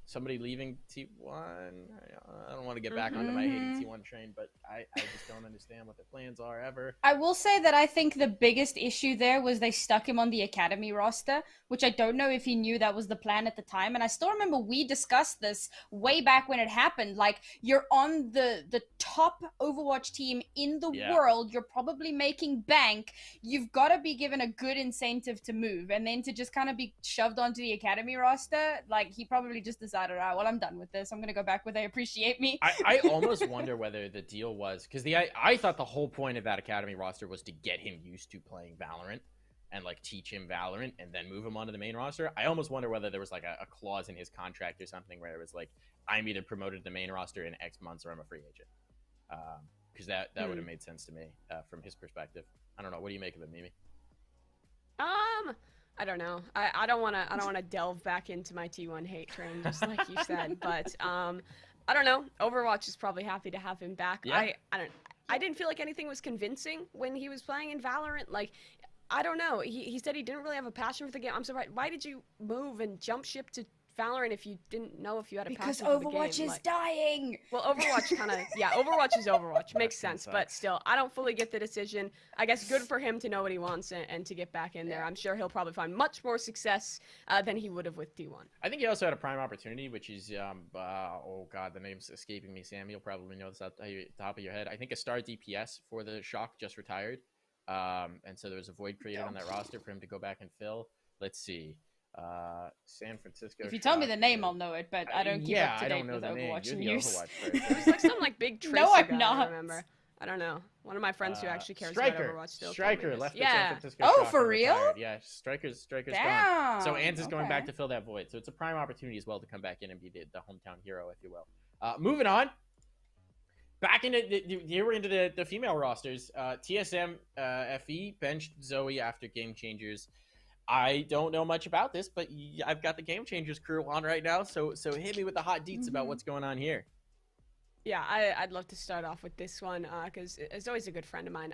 somebody leaving T1. I don't want to get back onto my hating T1 train, but I just don't understand what their plans are ever. I will say that I think the biggest issue there was they stuck him on the academy roster, which I don't know if he knew that was the plan at the time. And I still remember we discussed this way back when it happened. Like, you're on the top Overwatch team in the world. You're probably making bank. You've got to be given a good incentive to move. And then to just kind of be shoved onto the academy roster, like, he probably just decided, all right, well, I'm done with this. I'm going to go back where they appreciate me. I almost wonder whether the deal was, because I thought the whole point of that academy roster was to get him used to playing Valorant and like teach him Valorant and then move him onto the main roster. I almost wonder whether there was like a clause in his contract or something where it was like, I'm either promoted to the main roster in X months or I'm a free agent. Because that would have made sense to me from his perspective. I don't know. What do you make of it, Mimi? I don't know. I don't want to delve back into my T1 hate train, just like you said. But I don't know. Overwatch is probably happy to have him back. Yeah. I didn't feel like anything was convincing when he was playing in Valorant. Like, I don't know. He said he didn't really have a passion for the game. I'm surprised. Why did you move and jump ship to Valorant if you didn't know if you had a passion for the game? Because Overwatch is dying. Well, Overwatch kind of, Overwatch is Overwatch. Makes sense, but still, I don't fully get the decision. I guess good for him to know what he wants and to get back in there. I'm sure he'll probably find much more success than he would have with T1. I think he also had a prime opportunity, which is, oh God, the name's escaping me, Sam. You'll probably know this off the top of your head. I think a star DPS for the Shock just retired. And so there was a void created on that roster for him to go back and fill. Let's see. San Francisco. If you tell me the name, I'll know it, but I don't keep up to date with Overwatch news. It was like some like big tracer No, I'm guy, not. I remember. I don't know. One of my friends who actually cares Striker. about Overwatch still. Striker left the Yeah. San Francisco Oh, Shock for and real? retired. Yeah, Striker's Damn. gone. So Ans is going Okay. back to fill that void. So it's a prime opportunity as well to come back in and be the hometown hero, if you will. Moving on. Back into here we're into the female rosters. TSM FE benched Zoe after Game Changers. I don't know much about this, but I've got the Game Changers crew on right now, so hit me with the hot deets about what's going on here. Yeah, I'd love to start off with this one because Zoe's a good friend of mine.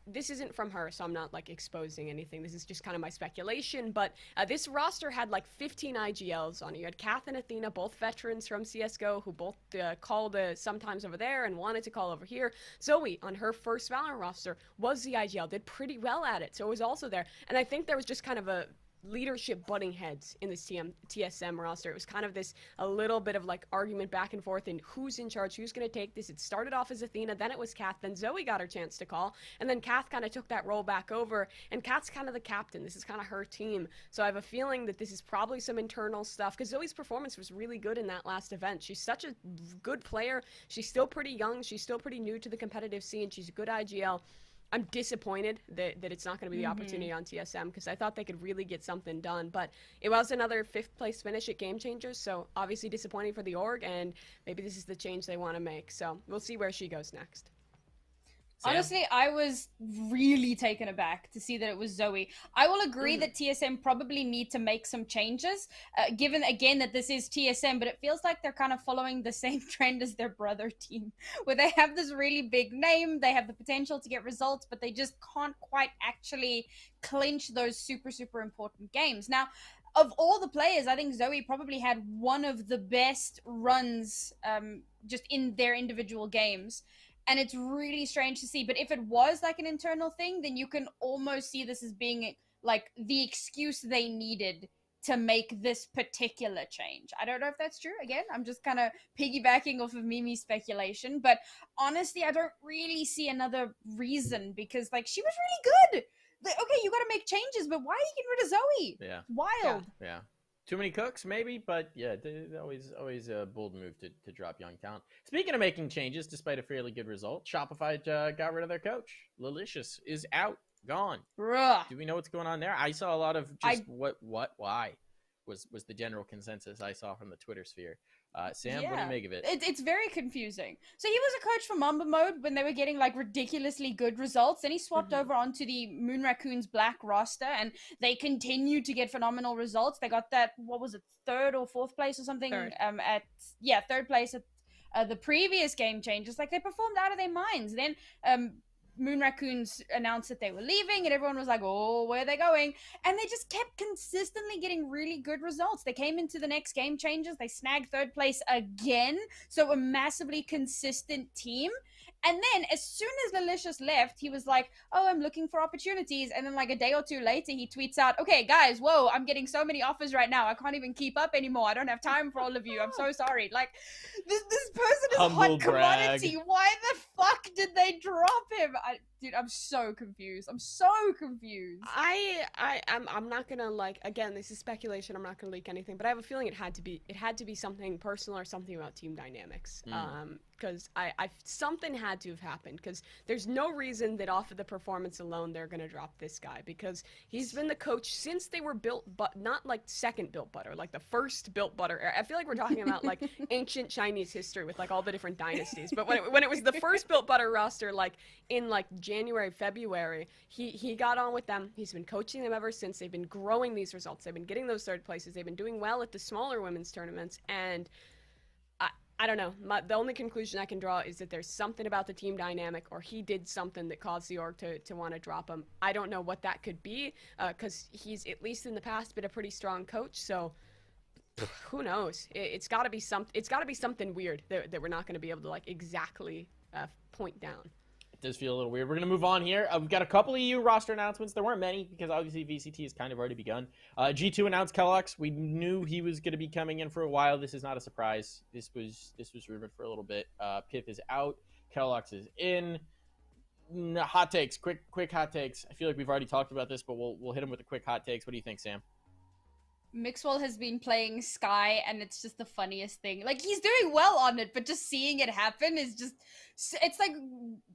This isn't from her, so I'm not like exposing anything. This is just kind of my speculation. But this roster had like 15 IGLs on it. You had Kath and Athena, both veterans from CS:GO, who both called sometimes over there and wanted to call over here. Zoe on her first Valorant roster was the IGL, did pretty well at it, so it was also there. And I think there was just kind of a leadership butting heads in this TSM roster. It was kind of this a little bit of like argument back and forth in who's in charge, who's going to take this. It started off as Athena, then it was Kath, then Zoe got her chance to call, and then Kath kind of took that role back over, and Kath's kind of the captain. This is kind of her team, so I have a feeling that this is probably some internal stuff, because Zoe's performance was really good in that last event. She's such a good player. She's still pretty young. She's still pretty new to the competitive scene. She's a good IGL. I'm disappointed that it's not going to be the opportunity on TSM, because I thought they could really get something done. But it was another 5th place finish at Game Changers, so obviously disappointing for the org, and maybe this is the change they want to make. So we'll see where she goes next. Sam? Honestly, I was really taken aback to see that it was Zoe. I will agree that TSM probably need to make some changes, given, again, that this is TSM, but it feels like they're kind of following the same trend as their brother team, where they have this really big name, they have the potential to get results, but they just can't quite actually clinch those super, super important games. Now, of all the players, I think Zoe probably had one of the best runs just in their individual games. And it's really strange to see. But if it was like an internal thing, then you can almost see this as being like the excuse they needed to make this particular change. I don't know if that's true. Again, I'm just kind of piggybacking off of Mimi's speculation. But honestly, I don't really see another reason, because like she was really good. Okay, you got to make changes, but why are you getting rid of Zoe? Yeah. It's wild. Yeah. Too many cooks, maybe, but yeah, always a bold move to drop young talent. Speaking of making changes, despite a fairly good result, Shopify got rid of their coach. Lilicious is out, gone. Bruh. Do we know what's going on there? I saw a lot of just why was the general consensus I saw from the Twitter sphere. Sam, what do you make of it? It's very confusing. So he was a coach for Mamba Mode when they were getting like ridiculously good results. Then he swapped over onto the Moon Raccoons Black roster, and they continued to get phenomenal results. They got that, what was it, 3rd or 4th place or something? Third. 3rd place at the previous Game Changers. Like, they performed out of their minds. Then Moon Raccoons announced that they were leaving, and everyone was like, oh, where are they going? And they just kept consistently getting really good results. They came into the next Game Changers, they snagged 3rd place again, so a massively consistent team. And then as soon as Lilicious left, he was like, oh, I'm looking for opportunities. And then like a day or two later, he tweets out, okay, guys, whoa, I'm getting so many offers right now. I can't even keep up anymore. I don't have time for all of you. I'm so sorry. Like, this person is a hot commodity. Why the fuck did they drop him? Dude, I'm so confused. I'm so confused. I'm not gonna, like, again, this is speculation. I'm not gonna leak anything, but I have a feeling it had to be something personal or something about team dynamics. Because something had to have happened, because there's no reason that off of the performance alone they're gonna drop this guy, because he's been the coach since they were built, but not like second built butter, like the first built butter. I feel like we're talking about like ancient Chinese history with like all the different dynasties. But when it was the first built butter roster, like in like January, February, he got on with them. He's been coaching them ever since. They've been growing these results. They've been getting those 3rd places. They've been doing well at the smaller women's tournaments, and I don't know. The only conclusion I can draw is that there's something about the team dynamic, or he did something that caused the org to want to drop him. I don't know what that could be, because he's, at least in the past, been a pretty strong coach. So who knows? It's got to be something weird that we're not going to be able to like exactly point down. It does feel a little weird. We're going to move on here. We've got a couple of EU roster announcements. There weren't many, because obviously VCT has kind of already begun. G2 announced Kellox. We knew he was going to be coming in for a while. This is not a surprise. This was rumored for a little bit. Piff is out. Kellox is in. Hot takes. Quick hot takes. I feel like we've already talked about this, but we'll hit him with the quick hot takes. What do you think, Sam? Mixwell has been playing Sky, and it's just the funniest thing. Like, he's doing well on it, but just seeing it happen is just, it's like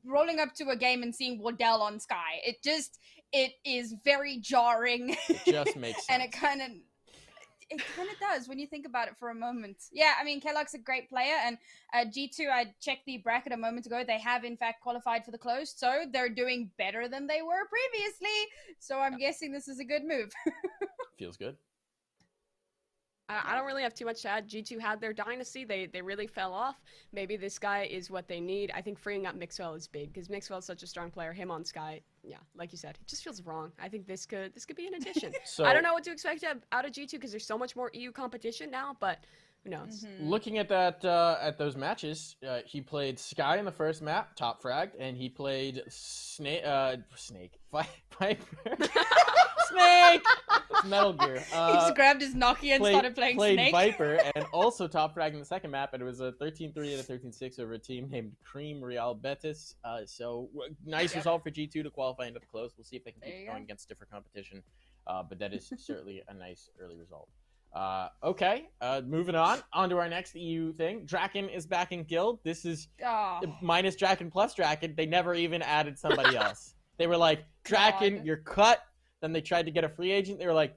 rolling up to a game and seeing Wardell on Sky. It is very jarring. It just makes sense. And it kind of does when you think about it for a moment. Yeah, I mean, Kellogg's a great player, and G2, I checked the bracket a moment ago. They have, in fact, qualified for the closed, so they're doing better than they were previously. So I'm guessing this is a good move. Feels good. I don't really have too much to add. G2 had their dynasty. They really fell off. Maybe this guy is what they need. I think freeing up Mixwell is big because Mixwell is such a strong player. Him on Sky, yeah, like you said, it just feels wrong. I think this could be an addition. So, I don't know what to expect out of G2 because there's so much more EU competition now, but who knows? Looking at that, at those matches, he played Sky in the first map, top fragged, and he played Viper. Snake! It's Metal Gear. He just grabbed his Nokia and started playing Snake. Viper, and also top fragged in the second map, and it was a 13-3 and a 13-6 over a team named Cream Real Betis. So nice result for G2 to qualify into the close. We'll see if they can keep going against different competition, but that is certainly a nice early result. Okay, moving on to our next EU thing. Draken is back in Guild. This is minus Draken plus Draken. They never even added somebody else. They were like, Draken, you're cut. Then they tried to get a free agent. They were like,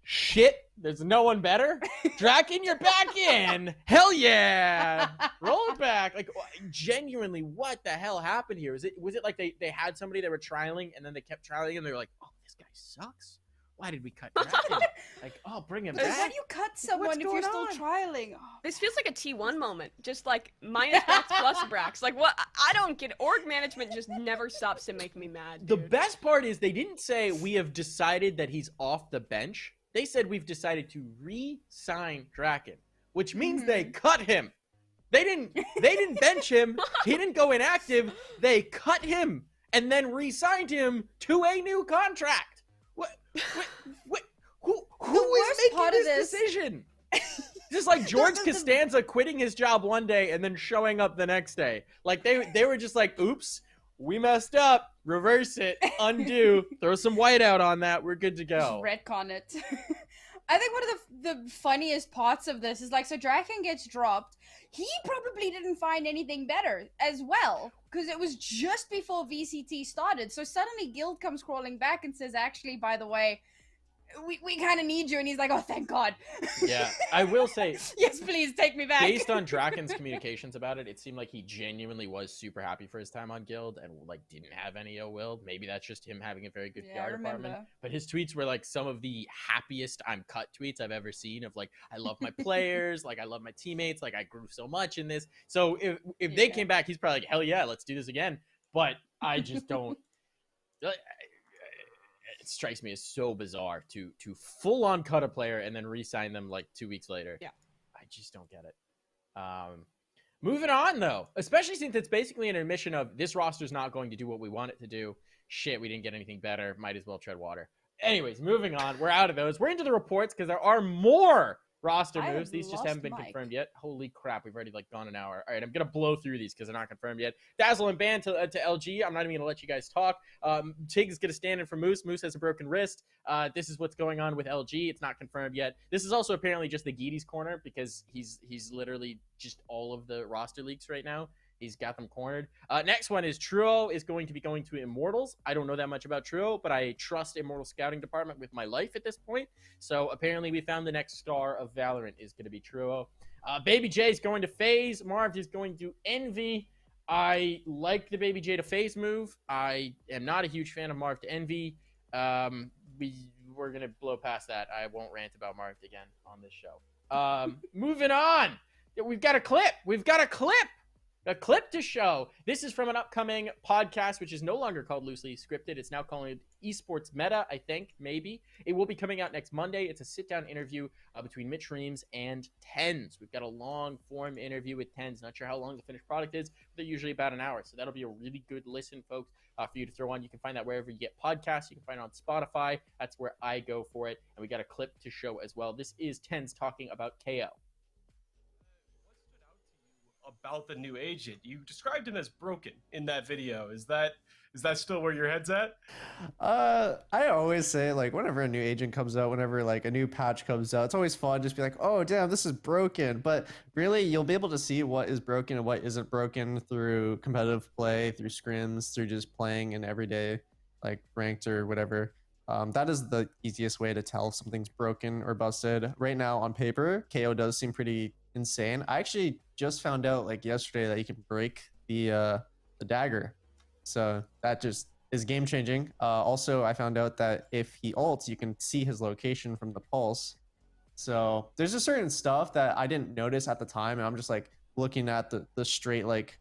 shit, there's no one better. Draken, you're back in. Hell yeah. Roll it back. Like, genuinely, what the hell happened here? Was it like they had somebody they were trialing and then they kept trialing and they were like, oh, this guy sucks. Why did we cut Draken? Like, oh, bring him back. Why do you cut someone if you're still trialing? Oh. This feels like a T1 moment. Just like minus Brax plus Brax. Like, what? I don't get org management just never stops to make me mad, dude. The best part is they didn't say we have decided that he's off the bench. They said we've decided to re-sign Draken, which means they cut him. They didn't bench him. He didn't go inactive. They cut him and then re-signed him to a new contract. Who is making this decision? Just like George Costanza quitting his job one day and then showing up the next day. Like they were just like, oops, we messed up. Reverse it, undo, throw some white out on that. We're good to go. Retcon it. I think one of the funniest parts of this is like, so Draken gets dropped. He probably didn't find anything better as well, because it was just before VCT started. So suddenly Guild comes crawling back and says, actually, by the way, we kind of need you. And he's like, oh, thank God. Yeah, I will say, yes, please take me back. Based on Draken's communications about it, it seemed like he genuinely was super happy for his time on Guild and like didn't have any ill will. Maybe that's just him having a very good PR department. But his tweets were like some of the happiest I'm cut tweets I've ever seen of like, I love my players, like I love my teammates, like I grew so much in this. So if they came back, he's probably like, hell yeah, let's do this again. But I just don't. It strikes me as so bizarre to full on cut a player and then re-sign them like 2 weeks later. Yeah, I just don't get it. Moving on though, especially since it's basically an admission of this roster's not going to do what we want it to do. Shit, we didn't get anything better. Might as well tread water. Anyways, moving on. We're out of those. We're into the reports because there are more roster moves. These just haven't been confirmed yet. Holy crap, we've already like gone an hour. All right, I'm gonna blow through these because they're not confirmed yet. Dazzle and Ban to LG. I'm not even gonna let you guys talk. Tig is gonna stand in for Moose. Moose has a broken wrist. This is what's going on with LG. It's not confirmed yet. This is also apparently just the Geedy's corner because he's literally just all of the roster leaks right now. He's got them cornered. Next one is Truo is going to be going to Immortals. I don't know that much about Truo, but I trust Immortals scouting department with my life at this point. So apparently we found the next star of Valorant is going to be Truo. Baby J is going to FaZe. Marv is going to Envy. I like the Baby J to FaZe move. I am not a huge fan of Marv to Envy. We're going to blow past that. I won't rant about Marv again on this show. Moving on. We've got a clip. A clip to show. This is from an upcoming podcast, which is no longer called Loosely Scripted. It's now called Esports Meta, I think, maybe. It will be coming out next Monday. It's a sit-down interview between Mitch Reams and Tens. We've got a long-form interview with Tens. Not sure how long the finished product is, but they're usually about an hour. So that'll be a really good listen, folks, for you to throw on. You can find that wherever you get podcasts. You can find it on Spotify. That's where I go for it. And we got a clip to show as well. This is Tens talking about KO. About the new agent, you described him as broken in that video. Is that still where your head's at? I always say, like, whenever a new agent comes out, whenever like a new patch comes out, it's always fun just be like, oh damn, this is broken. But really, you'll be able to see what is broken and what isn't broken through competitive play, through scrims, through just playing in everyday like ranked or whatever. That is the easiest way to tell if something's broken or busted. Right now on paper, KO does seem pretty insane. I actually just found out like yesterday that you can break the dagger, so that just is game changing. Also, I found out that if he ults, you can see his location from the pulse. So there's just certain stuff that I didn't notice at the time, and I'm just like looking at the straight like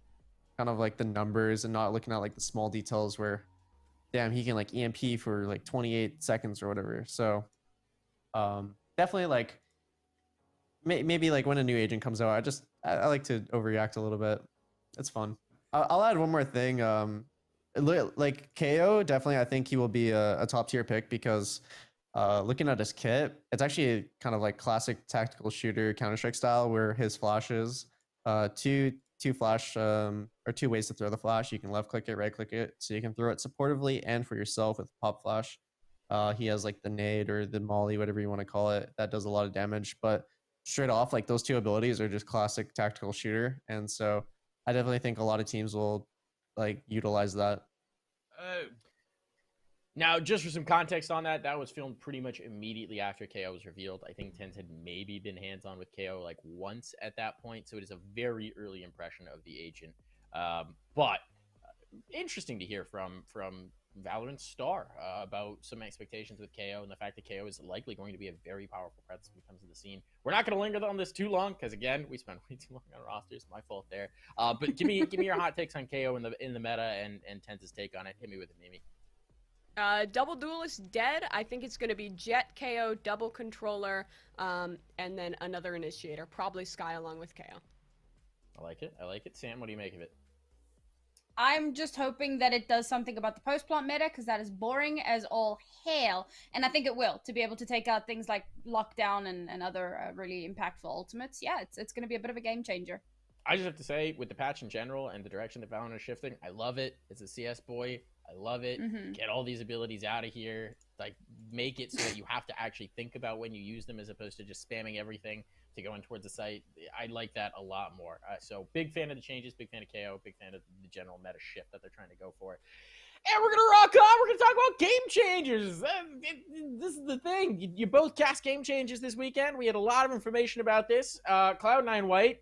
kind of like the numbers and not looking at like the small details where damn he can like EMP for like 28 seconds or whatever. So definitely like maybe like when a new agent comes out, I like to overreact a little bit. It's fun. I'll add one more thing. Like KO, definitely I think he will be a top tier pick because looking at his kit, it's actually kind of like classic tactical shooter Counter-Strike style where his flashes, two flash or two ways to throw the flash. You can left click it, right click it, so you can throw it supportively and for yourself with pop flash. He has like the nade or the molly, whatever you want to call it, that does a lot of damage. But straight off, like those two abilities are just classic tactical shooter, and so I definitely think a lot of teams will like utilize that. Now, just for some context on that, that was filmed pretty much immediately after KO was revealed. I think Tens had maybe been hands-on with KO like once at that point, so it is a very early impression of the agent. But interesting to hear from Valorant's star about some expectations with KO and the fact that KO is likely going to be a very powerful presence when it comes to the scene. We're not going to linger on this too long because again, we spent way too long on rosters. My fault there. But give me your hot takes on KO in the meta and Tens' take on it. Hit me with it, Mimi. Double Duelist dead. I think it's going to be Jet, KO, double controller, and then another initiator. Probably Sky along with KO. I like it. I like it. Sam, what do you make of it? I'm just hoping that it does something about the post-plant meta, because that is boring as all hell. And I think it will, to be able to take out things like Lockdown and other really impactful ultimates. Yeah, it's going to be a bit of a game changer. I just have to say, with the patch in general and the direction that Valorant is shifting, I love it. As a CS boy, I love it. Get all these abilities out of here. Like, make it so that you have to actually think about when you use them as opposed to just spamming everything to go in towards the site. I like that a lot more. So big fan of the changes, big fan of KO, big fan of the general meta shift that they're trying to go for. And we're going to rock on. We're going to talk about game changers. This is the thing. You both cast game changers this weekend. We had a lot of information about this. Cloud9 White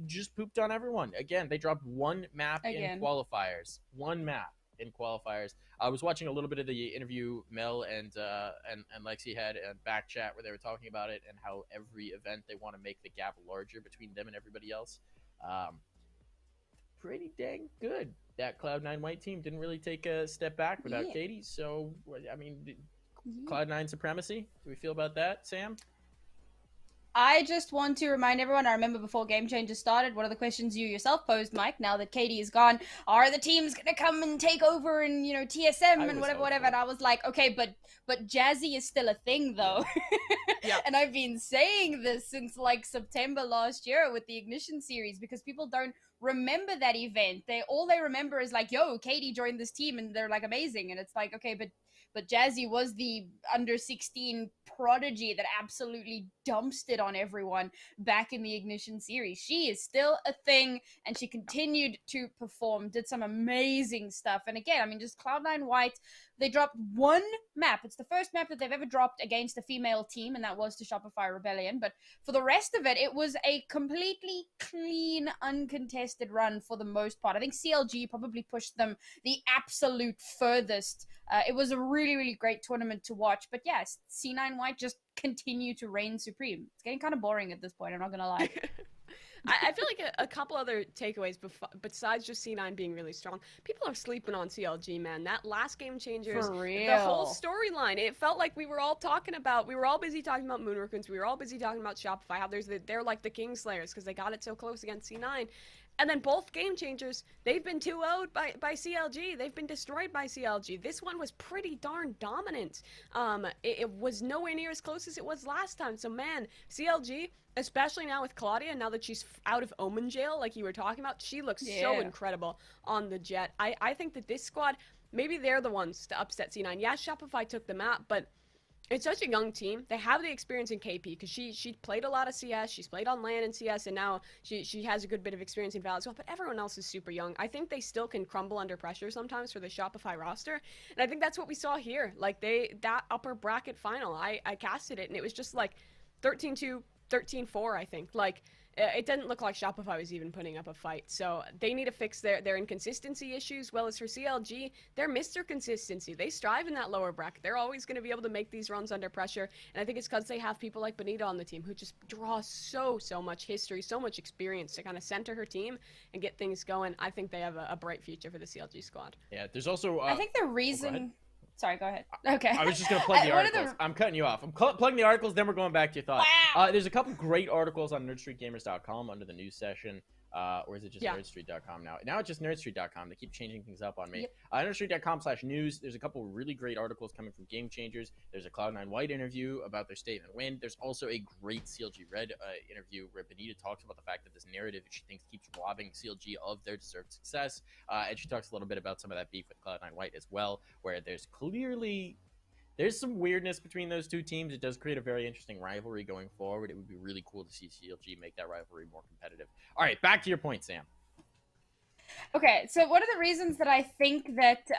just pooped on everyone. Again, they dropped one map in qualifiers. One map in qualifiers. I was watching a little bit of the interview Mel and Lexi had in back chat where they were talking about it and how every event they want to make the gap larger between them and everybody else. Pretty dang good. That Cloud9 White team didn't really take a step back without Katie. So, I mean, Cloud9 supremacy. Do we feel about that, Sam? I just want to remind everyone, I remember before Game Changers started, one of the questions you yourself posed, Mike, now that Katie is gone, are the teams going to come and take over and, you know, TSM and whatever. And I was like, okay, but Jazzy is still a thing, though. Yeah. And I've been saying this since, like, September last year with the Ignition series, because people don't remember that event. All they remember is like, yo, Katie joined this team and they're like amazing. And it's like, okay, but Jazzy was the under 16 prodigy that absolutely dumpstered on everyone back in the Ignition series. She is still a thing, and she continued to perform, did some amazing stuff. And again, I mean, just Cloud9 White, they dropped one map. It's the first map that they've ever dropped against a female team, and that was to Shopify Rebellion. But for the rest of it, it was a completely clean, uncontested run for the most part. I think CLG probably pushed them the absolute furthest. It was a really, really great tournament to watch. But yes, C9 White just continue to reign supreme. It's getting kind of boring at this point, I'm not going to lie. I feel like a couple other takeaways besides just C9 being really strong. People are sleeping on CLG, man. That last Game Changers, For real. the whole storyline, it felt like we were all busy talking about Moon Raccoons, we were all busy talking about Shopify, how they're like the Kingslayers because they got it so close against C9. And then both Game Changers, they've been 2-0'd by CLG. They've been destroyed by CLG. This one was pretty darn dominant. It was nowhere near as close as it was last time. So, man, CLG, especially now with Claudia, now that she's out of Omen jail, like you were talking about, she looks so incredible on the Jet. I think that this squad, maybe they're the ones to upset C9. Yeah, Shopify took the map, but it's such a young team. They have the experience in KP because she played a lot of CS. She's played on LAN and CS, and now she has a good bit of experience in Val as well. But everyone else is super young. I think they still can crumble under pressure sometimes for the Shopify roster, and I think that's what we saw here. Like that upper bracket final, I casted it, and it was just like 13-2, 13-4. I think like it didn't look like Shopify was even putting up a fight. So they need to fix their inconsistency issues. Well as for CLG, they're Mr. Consistency. They strive in that lower bracket. They're always going to be able to make these runs under pressure. And I think it's because they have people like Benita on the team who just draw so much history, so much experience to kind of center her team and get things going. I think they have a bright future for the CLG squad. Yeah, there's also... I think the reason... Sorry, go ahead. Okay. I was just going to plug the articles. I'm cutting you off. I'm plugging the articles, then we're going back to your thought. Wow. There's a couple great articles on nerdstreetgamers.com under the news session. Or is it just nerdstreet.com now? Now it's just nerdstreet.com. They keep changing things up on me. Yep. Nerdstreet.com/news. There's a couple really great articles coming from Game Changers. There's a Cloud9 White interview about their state and win. There's also a great CLG Red interview where Benita talks about the fact that this narrative that she thinks keeps robbing CLG of their deserved success. And she talks a little bit about some of that beef with Cloud9 White as well, where there's some weirdness between those two teams. It does create a very interesting rivalry going forward. It would be really cool to see CLG make that rivalry more competitive. All right, back to your point, Sam. Okay, so one of the reasons that I think that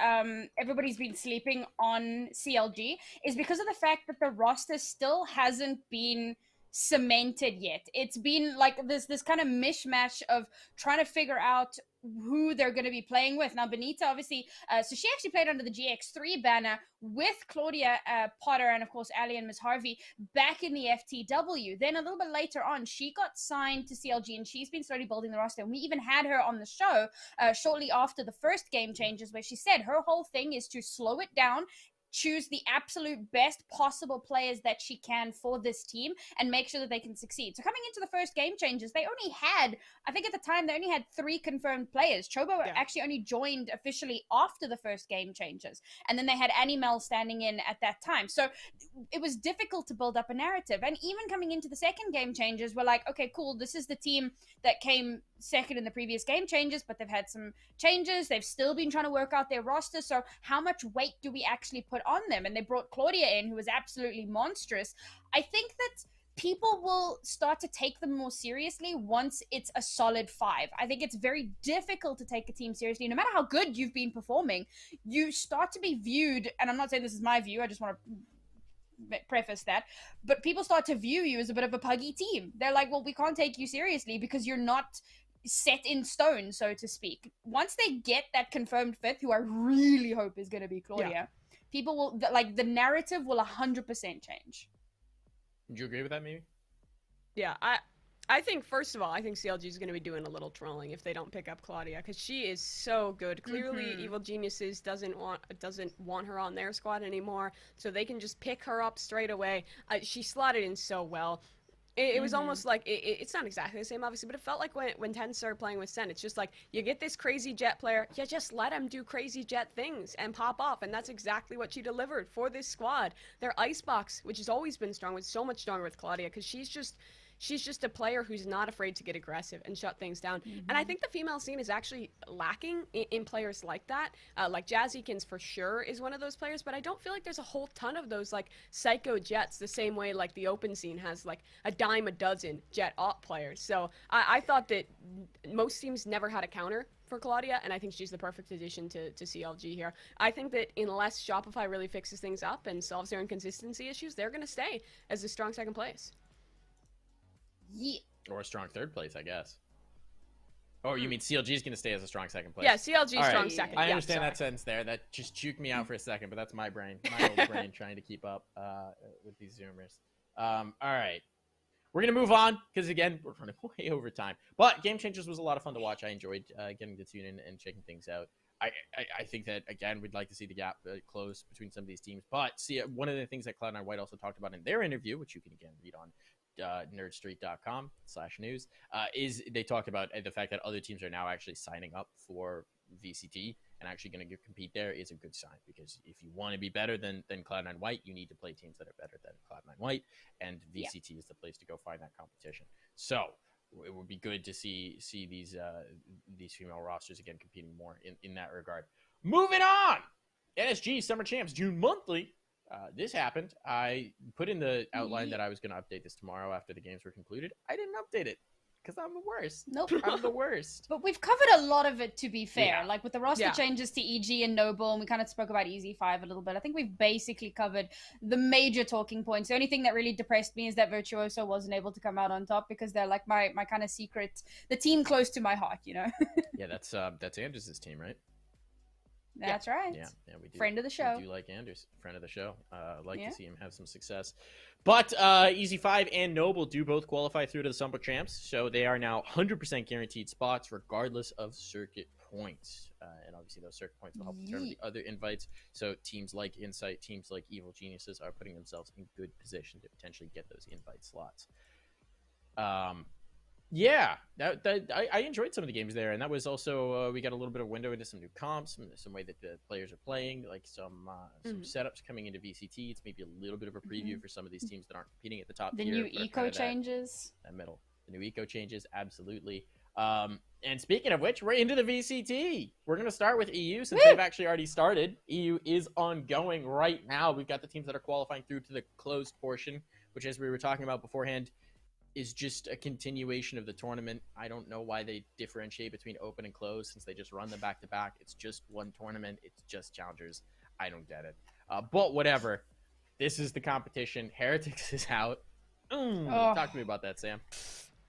everybody's been sleeping on CLG is because of the fact that the roster still hasn't been cemented yet. It's been like this kind of mishmash of trying to figure out who they're going to be playing with. Now, Benita, obviously, so she actually played under the GX3 banner with Claudia Potter and, of course, Ali and Ms. Harvey back in the FTW. Then a little bit later on, she got signed to CLG, and she's been slowly building the roster. And we even had her on the show shortly after the first Game Changers, where she said her whole thing is to slow it down, choose the absolute best possible players that she can for this team and make sure that they can succeed. So coming into the first Game Changers, they only had, I think at the time, they only had 3 confirmed players. Chobo actually only joined officially after the first Game Changers. And then they had Animal standing in at that time. So it was difficult to build up a narrative. And even coming into the second Game Changers, we're like, okay, cool, this is the team that came second in the previous Game Changers, but they've had some changes. They've still been trying to work out their roster. So how much weight do we actually put on them? And they brought Claudia in, who was absolutely monstrous. I think that people will start to take them more seriously once it's a solid 5. I think it's very difficult to take a team seriously. No matter how good you've been performing, you start to be viewed, and I'm not saying this is my view, I just want to preface that, but people start to view you as a bit of a puggy team. They're like, well, we can't take you seriously because you're not set in stone, so to speak. Once they get that confirmed 5th, who I really hope is going to be Claudia, people will, like, the narrative will 100% change. Would you agree with that, maybe? Yeah, I think, first of all, I think CLG is going to be doing a little trolling if they don't pick up Claudia, because she is so good. Clearly, Evil Geniuses doesn't want her on their squad anymore, so they can just pick her up straight away. She slotted in so well. It was almost like, it's not exactly the same, obviously, but it felt like when Ten started playing with Sen, it's just like, you get this crazy Jet player, you just let him do crazy Jet things and pop off, and that's exactly what she delivered for this squad. Their Icebox, which has always been strong, was so much stronger with Claudia, because she's just a player who's not afraid to get aggressive and shut things down. And I think the female scene is actually lacking in players like that. Like Jazzykins for sure is one of those players, but I don't feel like there's a whole ton of those like psycho Jets the same way like the open scene has like a dime a dozen Jet op players. So I thought that most teams never had a counter for Claudia, and I think she's the perfect addition to CLG here. I think that unless Shopify really fixes things up and solves their inconsistency issues, they're going to stay as a strong second place. Yeah. Or a strong 3rd place, I guess. Oh, you mean CLG is going to stay as a strong 2nd place? Yeah, CLG All strong right. second. I Yeah, understand sorry. that sentence there. That just juked me out for a second, but that's my brain, my old brain trying to keep up with these Zoomers. All right. We're going to move on because, again, we're running way over time. But Game Changers was a lot of fun to watch. I enjoyed getting to tune in and checking things out. I think that, again, we'd like to see the gap close between some of these teams. But see, one of the things that Cloud9 White also talked about in their interview, which you can, again, read on nerdstreet.com/news, is they talked about the fact that other teams are now actually signing up for VCT and actually going to compete there is a good sign, because if you want to be better than Cloud9 White, you need to play teams that are better than Cloud9 White, and VCT is the place to go find that competition. So it would be good to see these female rosters again competing more in that regard. Moving on, NSG Summer Champs June Monthly. This happened. I put in the outline that I was going to update this tomorrow after the games were concluded. I didn't update it. Because I'm the worst. Nope. I'm the worst. But we've covered a lot of it, to be fair. Yeah. Like with the roster Yeah. changes to EG and Noble, and we kind of spoke about EZ5 a little bit. I think we've basically covered the major talking points. The only thing that really depressed me is that Virtuoso wasn't able to come out on top because they're like my kind of secret, the team close to my heart, you know? Yeah, that's Anders' team, right? That's right. Yeah, we do. Friend of the show. We do like Anders, friend of the show. Like Yeah. to see him have some success. But EZ5 and Noble do both qualify through to the Summer Champs, so they are now 100% guaranteed spots regardless of circuit points. And obviously those circuit points will help determine the other invites. So teams like Insight, teams like Evil Geniuses are putting themselves in good position to potentially get those invite slots. Yeah, I enjoyed some of the games there, and that was also we got a little bit of window into some new comps, some way that the players are playing, like some setups coming into VCT. It's maybe a little bit of a preview for some of these teams that aren't competing at the top The tier. new but are eco kinda changes. that middle, the new eco changes, absolutely. And speaking of which, we're into the VCT. We're gonna start with EU since they've actually already started. EU is ongoing right now. We've got the teams that are qualifying through to the closed portion, which, as we were talking about beforehand, is just a continuation of the tournament. I don't know why they differentiate between open and closed since they just run them back to back. It's just one tournament. It's just challengers. I don't get it. But whatever. This is the competition. Heretics is out. Talk to me about that, Sam.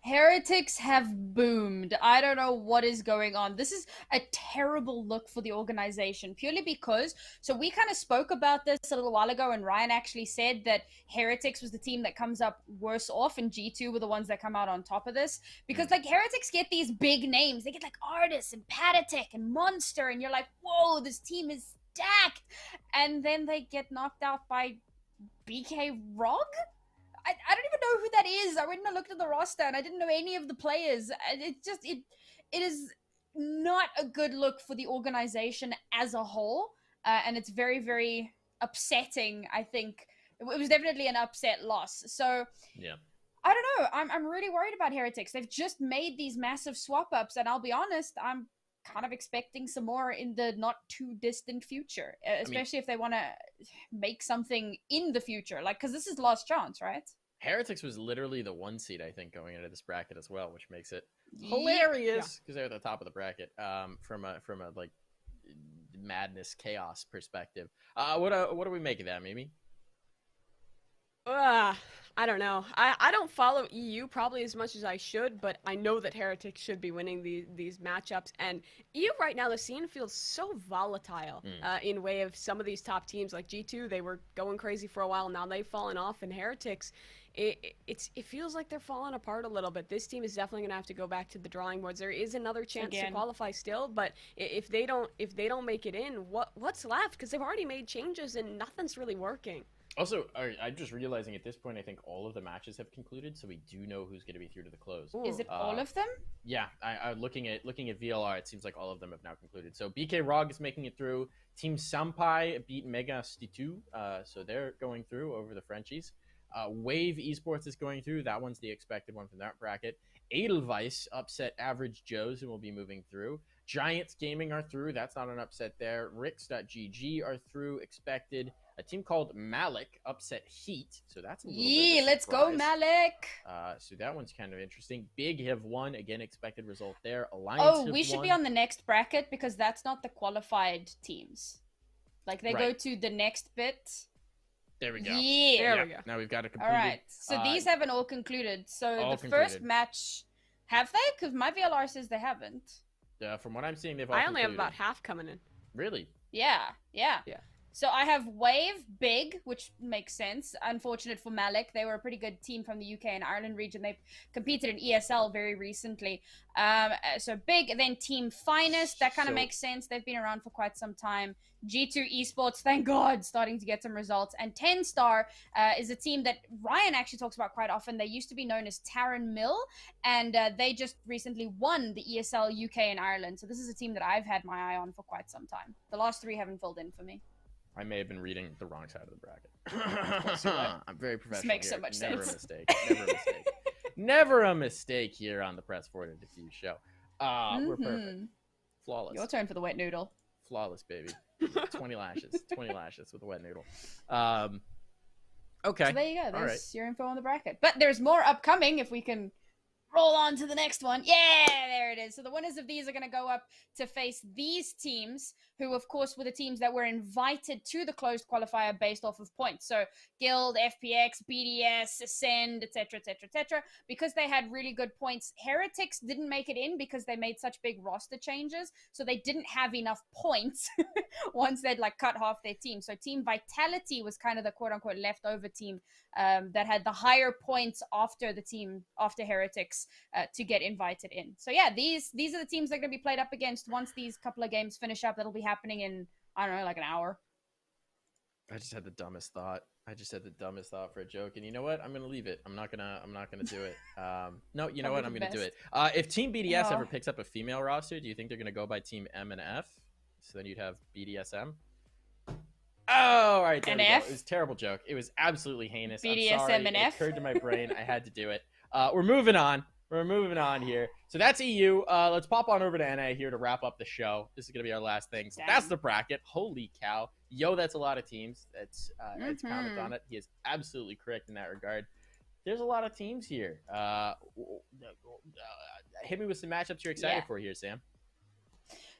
Heretics have boomed. I don't know what is going on. This is a terrible look for the organization, purely because, so we kind of spoke about this a little while ago, and Ryan actually said that Heretics was the team that comes up worse off, and G2 were the ones that come out on top of this. Because, like, Heretics get these big names. They get, like, Artis and Patatek and Monster, and you're like, whoa, this team is stacked. And then they get knocked out by BK Rog? I don't even know who that is. I went and I looked at the roster and I didn't know any of the players. And it is not a good look for the organization as a whole. And it's very, very upsetting, I think. It was definitely an upset loss. So, yeah. I don't know. I'm really worried about Heretics. They've just made these massive swap-ups. And I'll be honest, I'm kind of expecting some more in the not too distant future, especially if they want to make something in the future, like, because this is last chance, right? Heretics was literally the 1 seed, I think, going into this bracket as well, which makes it hilarious because they're at the top of the bracket. From a like madness chaos perspective. What do we make of that, Mimi? I don't know. I don't follow EU probably as much as I should, but I know that Heretics should be winning these matchups. And EU right now, the scene feels so volatile in way of some of these top teams. Like G2, they were going crazy for a while. Now they've fallen off. And Heretics, it feels like they're falling apart a little bit. This team is definitely gonna have to go back to the drawing boards. There is another chance to qualify still, but if they don't make it in, what's left? Because they've already made changes and nothing's really working. Also, I'm just realizing at this point, I think all of the matches have concluded, so we do know who's going to be through to the close. Is it all of them? Yeah, I looking at VLR, it seems like all of them have now concluded. So BK Rog is making it through. Team Sampai beat Mega Stitu, so they're going through over the Frenchies. Wave Esports is going through. That one's the expected one from that bracket. Edelweiss upset Average Joes, who will be moving through. Giants Gaming are through. That's not an upset there. Rix.gg are through, expected. A team called Malik upset Heat, so that's a little bit of a let's go surprise. Malik. So that one's kind of interesting. Big have won, again, expected result there. Alliance we should be on the next bracket because that's not the qualified teams. Like they go to the next bit. There we go. Yeah. There we go. Now we've got a completed. All right. So these haven't all concluded. So all the first concluded. match, have they? Because my VLR says they haven't. From what I'm seeing, they've all I only have concluded. about half coming in. Really? Yeah. Yeah. So I have Wave, Big, which makes sense. Unfortunate for Malik. They were a pretty good team from the UK and Ireland region. They competed in ESL very recently. So Big, then Team Finest. That kind of makes sense. They've been around for quite some time. G2 Esports, thank God, starting to get some results. And 10 Star is a team that Ryan actually talks about quite often. They used to be known as Taran Mill, and they just recently won the ESL UK and Ireland. So this is a team that I've had my eye on for quite some time. The last three haven't filled in for me. I may have been reading the wrong side of the bracket. I'm very professional. This makes here. so much Never sense. a mistake. Never a mistake. Never a mistake here on the Press Forward and Defuse show. We're perfect. Flawless. Your turn for the wet noodle. Flawless, baby. 20 lashes. 20 lashes with a wet noodle. Okay. So there you go. All right. There's your info on the bracket. But there's more upcoming if we can roll on to the next one. Yeah, there it is. So the winners of these are going to go up to face these teams, who, of course, were the teams that were invited to the closed qualifier based off of points. So Guild, FPX, BDS, Ascend, etc., etc., etc. Because they had really good points, Heretics didn't make it in because they made such big roster changes. So they didn't have enough points once they'd like cut half their team. So Team Vitality was kind of the quote-unquote leftover team that had the higher points after Heretics to get invited in. So yeah, these are the teams that are going to be played up against once these couple of games finish up. That'll be happening in, I don't know, like an hour. I just had the dumbest thought. For a joke, and you know what? I'm gonna leave it. I'm not gonna do it. No, you know what? I'm gonna do it. If Team BDS ever picks up a female roster, do you think they're gonna go by Team M and F? So then you'd have BDSM. Oh, all right. There we go. It was a terrible joke. It was absolutely heinous. BDSM I'm sorry. and It F. occurred to my brain. I had to do it. We're moving on. We're moving on here. So that's EU. Let's pop on over to NA here to wrap up the show. This is going to be our last thing. So that's the bracket. Holy cow. Yo, that's a lot of teams. That's comment on it. He is absolutely correct in that regard. There's a lot of teams here. Hit me with some matchups you're excited for here, Sam.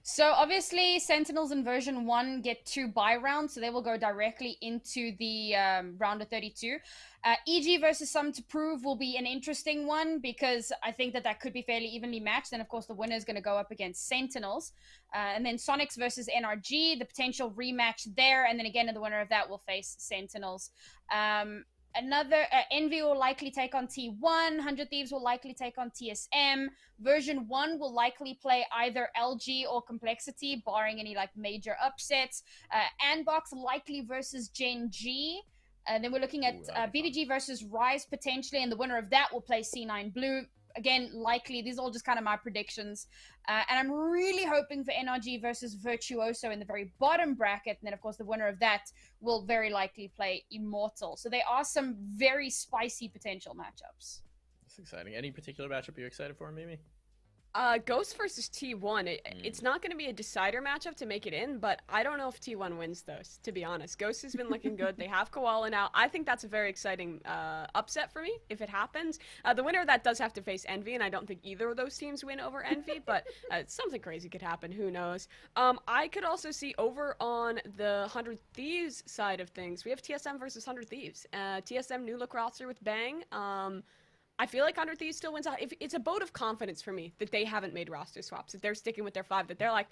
So obviously Sentinels in version 1 get 2 bye rounds, so they will go directly into the round of 32. EG versus Some to Prove will be an interesting one because I think that could be fairly evenly matched. And of course the winner is going to go up against Sentinels. And then Sonics versus NRG, the potential rematch there. And then again, the winner of that will face Sentinels. Another Envy will likely take on T1. 100 Thieves will likely take on TSM. Version 1 will likely play either LG or Complexity, barring any like major upsets. Ambox likely versus Genji. Then we're looking at BBG versus Rise potentially, and the winner of that will play C9 Blue. Again, likely. These are all just kind of my predictions. And I'm really hoping for NRG versus Virtuoso in the very bottom bracket. And then, of course, the winner of that will very likely play Immortal. So there are some very spicy potential matchups. That's exciting. Any particular matchup you're excited for, Mimi? Ghost versus T1. It's not going to be a decider matchup to make it in, but I don't know if T1 wins those, to be honest. Ghost has been looking good. They have Koala now. I think that's a very exciting upset for me if it happens. The winner of that does have to face Envy, and I don't think either of those teams win over Envy, but something crazy could happen. Who knows? I could also see over on the 100 Thieves side of things, we have TSM versus 100 Thieves. TSM new look roster with Bang. I feel like 100 Thieves still wins out. It's a vote of confidence for me that they haven't made roster swaps, that they're sticking with their 5, that they're like,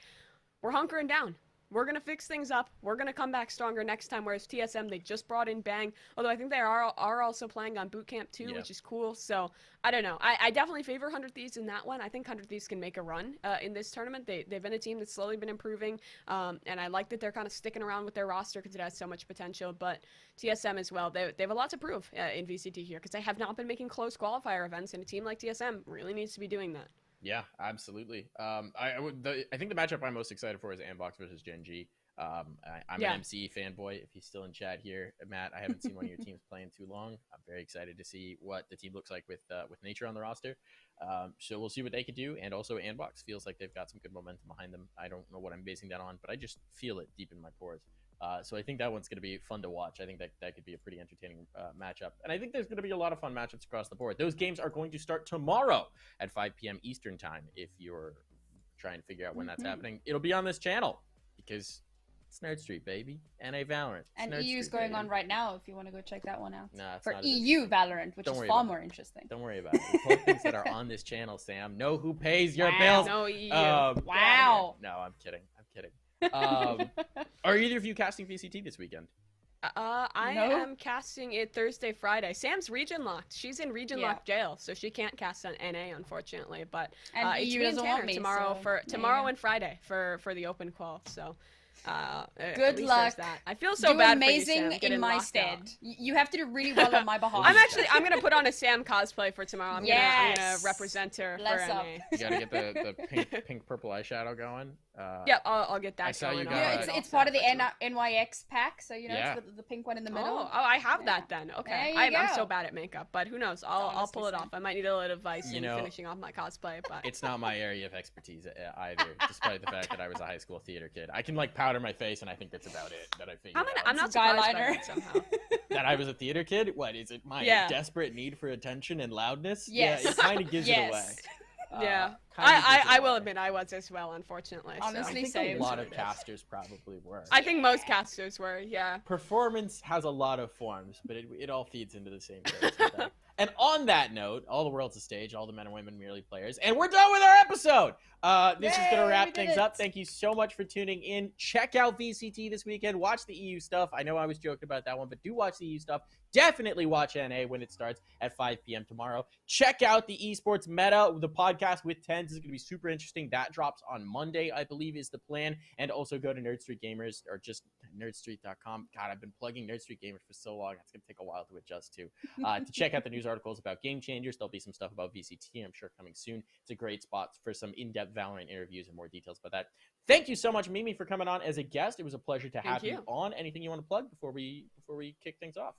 we're hunkering down. We're going to fix things up. We're going to come back stronger next time, whereas TSM, they just brought in Bang. Although I think they are also playing on Boot Camp too, which is cool. So, I don't know. I definitely favor 100 Thieves in that one. I think 100 Thieves can make a run in this tournament. They've been a team that's slowly been improving, and I like that they're kind of sticking around with their roster because it has so much potential. But TSM as well, they have a lot to prove in VCT here because they have not been making close qualifier events, and a team like TSM really needs to be doing that. Yeah, absolutely. I think the matchup I'm most excited for is Ambox versus Genji. I'm an MCE fanboy. If he's still in chat here, Matt, I haven't seen one of your teams play in too long. I'm very excited to see what the team looks like with Nature on the roster. So we'll see what they could do. And also, Ambox feels like they've got some good momentum behind them. I don't know what I'm basing that on, but I just feel it deep in my pores. So I think that one's going to be fun to watch. I think that could be a pretty entertaining matchup. And I think there's going to be a lot of fun matchups across the board. Those games are going to start tomorrow at 5 p.m. Eastern time. If you're trying to figure out when that's happening, it'll be on this channel because it's Nerd Street, baby. NA Valorant. And EU's going on right now if you want to go check that one out. Nah, for EU Valorant, which is far more interesting. Don't worry about it. Report things that are on this channel, Sam. Know who pays your bills. No EU. Wow. No, I'm kidding. Are either of you casting VCT this weekend? I am casting it Thursday, Friday. Sam's region locked. She's in region locked jail, so she can't cast on NA, unfortunately. But it's me and Tanner tomorrow and Friday for the open qual. So good luck. I feel so bad amazing for you, Sam, in my stead. You have to do really well on my behalf. I'm gonna put on a Sam cosplay for tomorrow. I'm gonna represent her for NA. You gotta get the pink purple eyeshadow going. Yep, I'll get that. I saw you it's part of the NYX pack, so it's the pink one in the middle. Oh, I have that then. Okay, I'm so bad at makeup, but who knows? I'll pull it off. I might need a little advice in finishing off my cosplay, but it's not my area of expertise either. Despite the fact that I was a high school theater kid, I can like powder powder my face, and I think that's about it that I figured out. I'm not Guy surprised by liner. that somehow. That I was a theater kid? What is it? My Yeah. desperate need for attention and loudness? Yes. Yeah, it kind of gives it away. Yes. Yeah, Kinda gives it I will away. admit I was as well, unfortunately. so. I Honestly, think same. a lot of casters probably were. I think most casters were, yeah. Performance has a lot of forms, but it all feeds into the same place. And on that note, all the world's a stage, all the men and women merely players, and we're done with our episode. This is Yay, gonna we wrap did things it. up. Thank you so much for tuning in. Check out VCT this weekend. Watch the EU stuff. I know I was joking about that one, but do watch the EU stuff. Definitely watch NA when it starts at 5 p.m. tomorrow. Check out the Esports Meta, the podcast with Tens is going to be super interesting. That drops on Monday, I believe, is the plan. And also go to Nerd Street Gamers or just nerdstreet.com. God, I've been plugging Nerd Street Gamers for so long. It's going to take a while to adjust to check out the news articles about Game Changers. There'll be some stuff about VCT, I'm sure, coming soon. It's a great spot for some in-depth Valorant interviews and more details about that. Thank you so much, Mimi, for coming on as a guest. It was a pleasure to have you on. Anything you want to plug before we kick things off?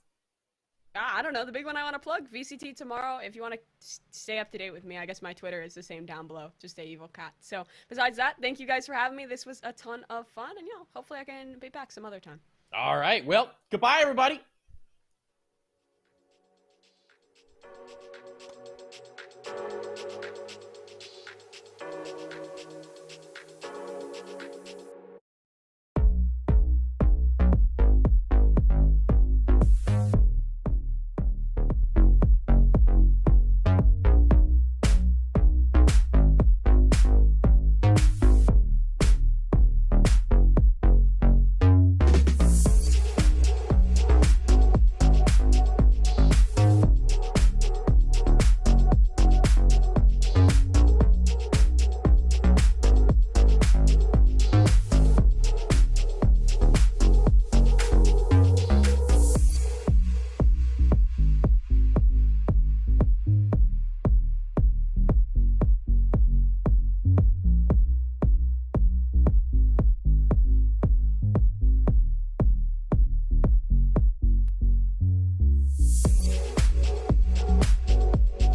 I don't know. The big one I want to plug, VCT tomorrow. If you want to stay up to date with me, I guess my Twitter is the same down below. Just a evil cat. So besides that, thank you guys for having me. This was a ton of fun. And, hopefully I can be back some other time. All right. Well, goodbye, everybody.